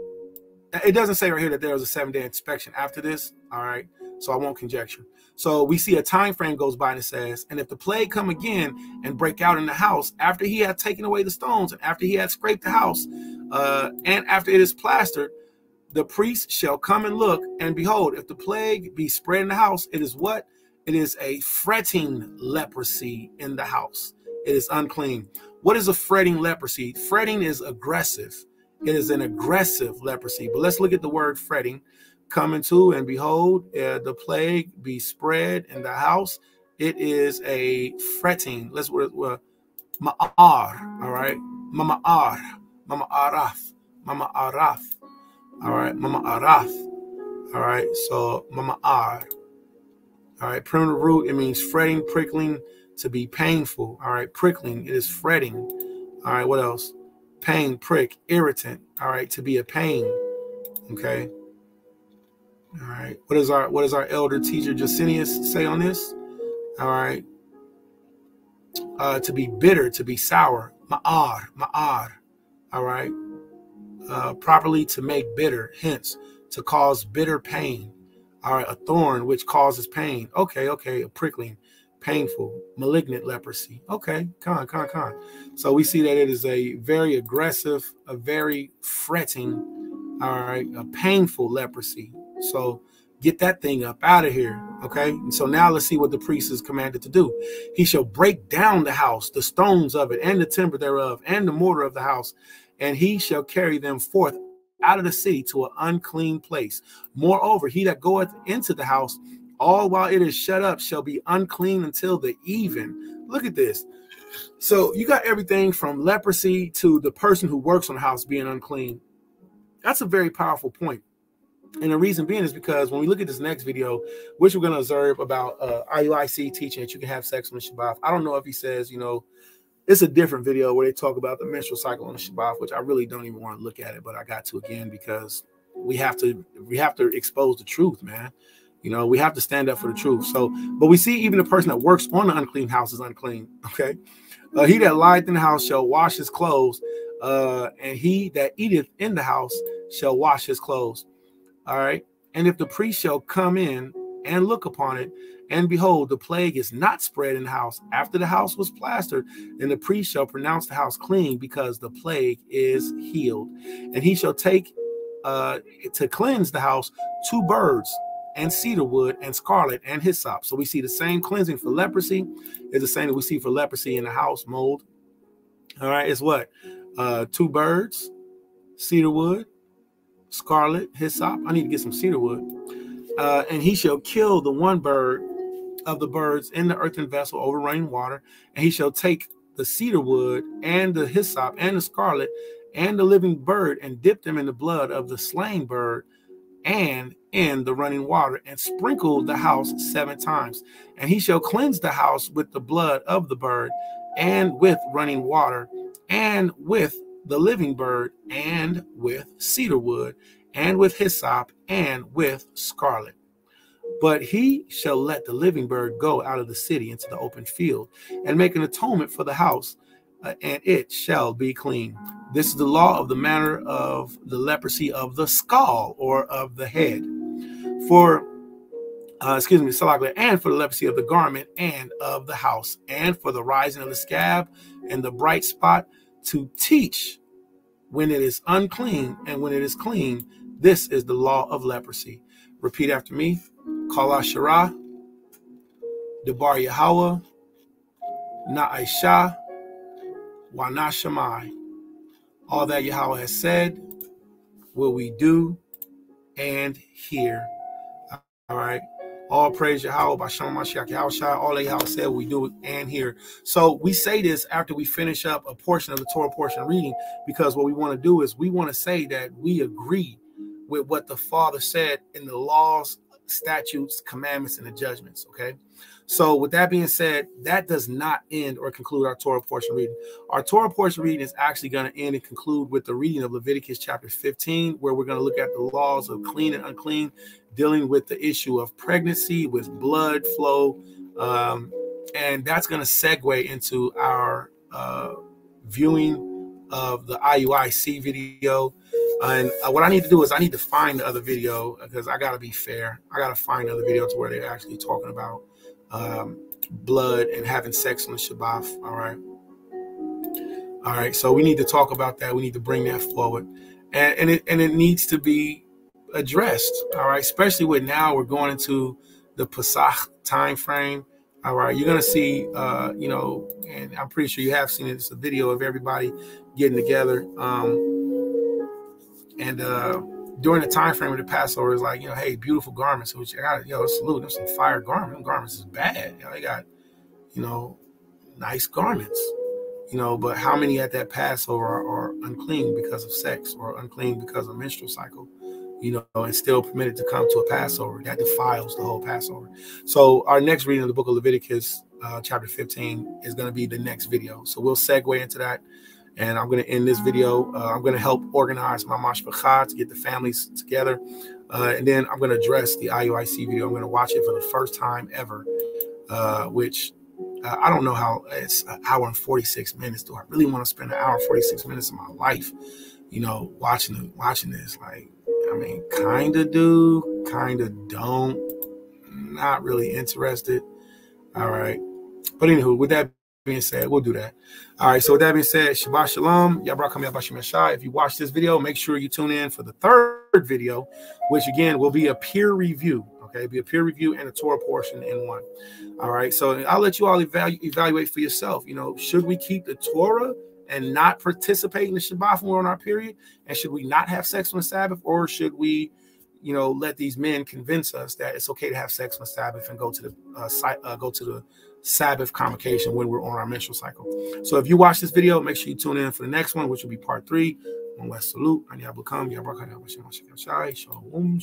Speaker 1: It doesn't say right here that there was a 7-day inspection after this, all right? So I won't conjecture. So we see a time frame goes by and it says, and if the plague come again and break out in the house after he had taken away the stones and after he had scraped the house and after it is plastered, the priest shall come and look, and behold, if the plague be spread in the house, it is what? It is a fretting leprosy in the house. It is unclean. What is a fretting leprosy? Fretting is aggressive. It is an aggressive leprosy. But let's look at the word fretting. Coming to, and behold, the plague be spread in the house. It is a fretting. Let's ma'ar, all right? Mama'ar, mama araf, mama araf. All right, mama araf. All right, so mama ar. All right, primitive root, it means fretting, prickling, to be painful. All right, prickling, it is fretting. All right, what else? Pain, prick, irritant. All right, to be a pain. Okay. All right, what does our elder teacher Jusinius say on this? All right, to be bitter, to be sour. Ma'ar, ma'ar. All right. Properly to make bitter, hence to cause bitter pain. All right, a thorn which causes pain. Okay, a prickling, painful, malignant leprosy. Okay, con. So we see that it is a very aggressive, a very fretting, all right, a painful leprosy. So get that thing up out of here, okay? And so now let's see what the priest is commanded to do. He shall break down the house, the stones of it, and the timber thereof, and the mortar of the house, and he shall carry them forth out of the city to an unclean place. Moreover, he that goeth into the house, all while it is shut up, shall be unclean until the even. Look at this. So you got everything from leprosy to the person who works on the house being unclean. That's a very powerful point. And the reason being is because when we look at this next video, which we're going to observe about IUIC teaching that you can have sex on the Shabbat. I don't know if he says, you know, it's a different video where they talk about the menstrual cycle on the Shabbat, which I really don't even want to look at it, but I got to again because we have to expose the truth, man. You know, we have to stand up for the truth. So, but we see even the person that works on the unclean house is unclean. Okay. He that lieth in the house shall wash his clothes, and he that eateth in the house shall wash his clothes. All right. And if the priest shall come in and look upon it, and behold, the plague is not spread in the house after the house was plastered, then the priest shall pronounce the house clean, because the plague is healed. And he shall take to cleanse the house 2 birds and cedar wood and scarlet and hyssop. So we see the same cleansing for leprosy is the same that we see for leprosy in the house mold. All right, it's what? 2 birds, cedar wood, scarlet, hyssop. I need to get some cedar wood. And he shall kill the 1 bird of the birds in the earthen vessel over running water. And he shall take the cedar wood and the hyssop and the scarlet and the living bird and dip them in the blood of the slain bird and in the running water, and sprinkle the house 7 times. And he shall cleanse the house with the blood of the bird and with running water and with the living bird and with cedar wood and with hyssop and with scarlet. But he shall let the living bird go out of the city into the open field and make an atonement for the house, and it shall be clean. This is the law of the manner of the leprosy of the skull, or of the head. And for the leprosy of the garment and of the house, and for the rising of the scab and the bright spot, to teach when it is unclean and when it is clean. This is the law of leprosy. Repeat after me. Kol HAFTARAH, Debar Yahweh, Na'isha, Wa Nashamai. All that Yahweh has said will we do and hear. All right. All praise Yahweh by Shem Mashiach Yahushua. All that Yahweh said we do it and hear. So we say this after we finish up a portion of the Torah portion reading, because what we want to do is we want to say that we agree with what the Father said in the laws, statutes, commandments, and the judgments. Okay. So with that being said, that does not end or conclude our Torah portion reading. Our Torah portion reading is actually going to end and conclude with the reading of Leviticus chapter 15, where we're going to look at the laws of clean and unclean, dealing with the issue of pregnancy with blood flow. And that's going to segue into our viewing of the IUIC video. And what I need to do is I need to find the other video, because I got to be fair. I got to find the other video to where they're actually talking about blood and having sex on the Shabbat. All right. So we need to talk about that. We need to bring that forward, and it needs to be addressed. All right. Especially with now we're going into the Pesach time frame. All right. You're going to see, and I'm pretty sure you have seen it. It's a video of everybody getting together. During the time frame of the Passover, is like, hey, beautiful garments, which I got, salute them, some fire garments. Them garments is bad. They got, nice garments, but how many at that Passover are unclean because of sex or unclean because of menstrual cycle, and still permitted to come to a Passover? That defiles the whole Passover. So our next reading of the book of Leviticus, chapter 15, is going to be the next video. So we'll segue into that. And I'm going to end this video. I'm going to help organize my mashpachah to get the families together. And then I'm going to address the IUIC video. I'm going to watch it for the first time ever, which I don't know how. It's an hour and 46 minutes. Do I really want to spend an hour and 46 minutes of my life, watching this? Like, kind of do, kind of don't. Not really interested. All right. But anywho, with that being said, we'll do that. All right. So with that being said, Shabbat Shalom. Yabrakam Yabashim Yashai. If you watch this video, make sure you tune in for the third video, which again will be a peer review. Okay, be a peer review and a Torah portion in one. All right. So I'll let you all evaluate for yourself. Should we keep the Torah and not participate in the Shabbat when we're on our period? And should we not have sex on the Sabbath, or should we, let these men convince us that it's okay to have sex on the Sabbath and go to the Sabbath convocation when we're on our menstrual cycle? So if you watch this video, make sure you tune in for the next one, which will be part 3. One last salute. Shalom.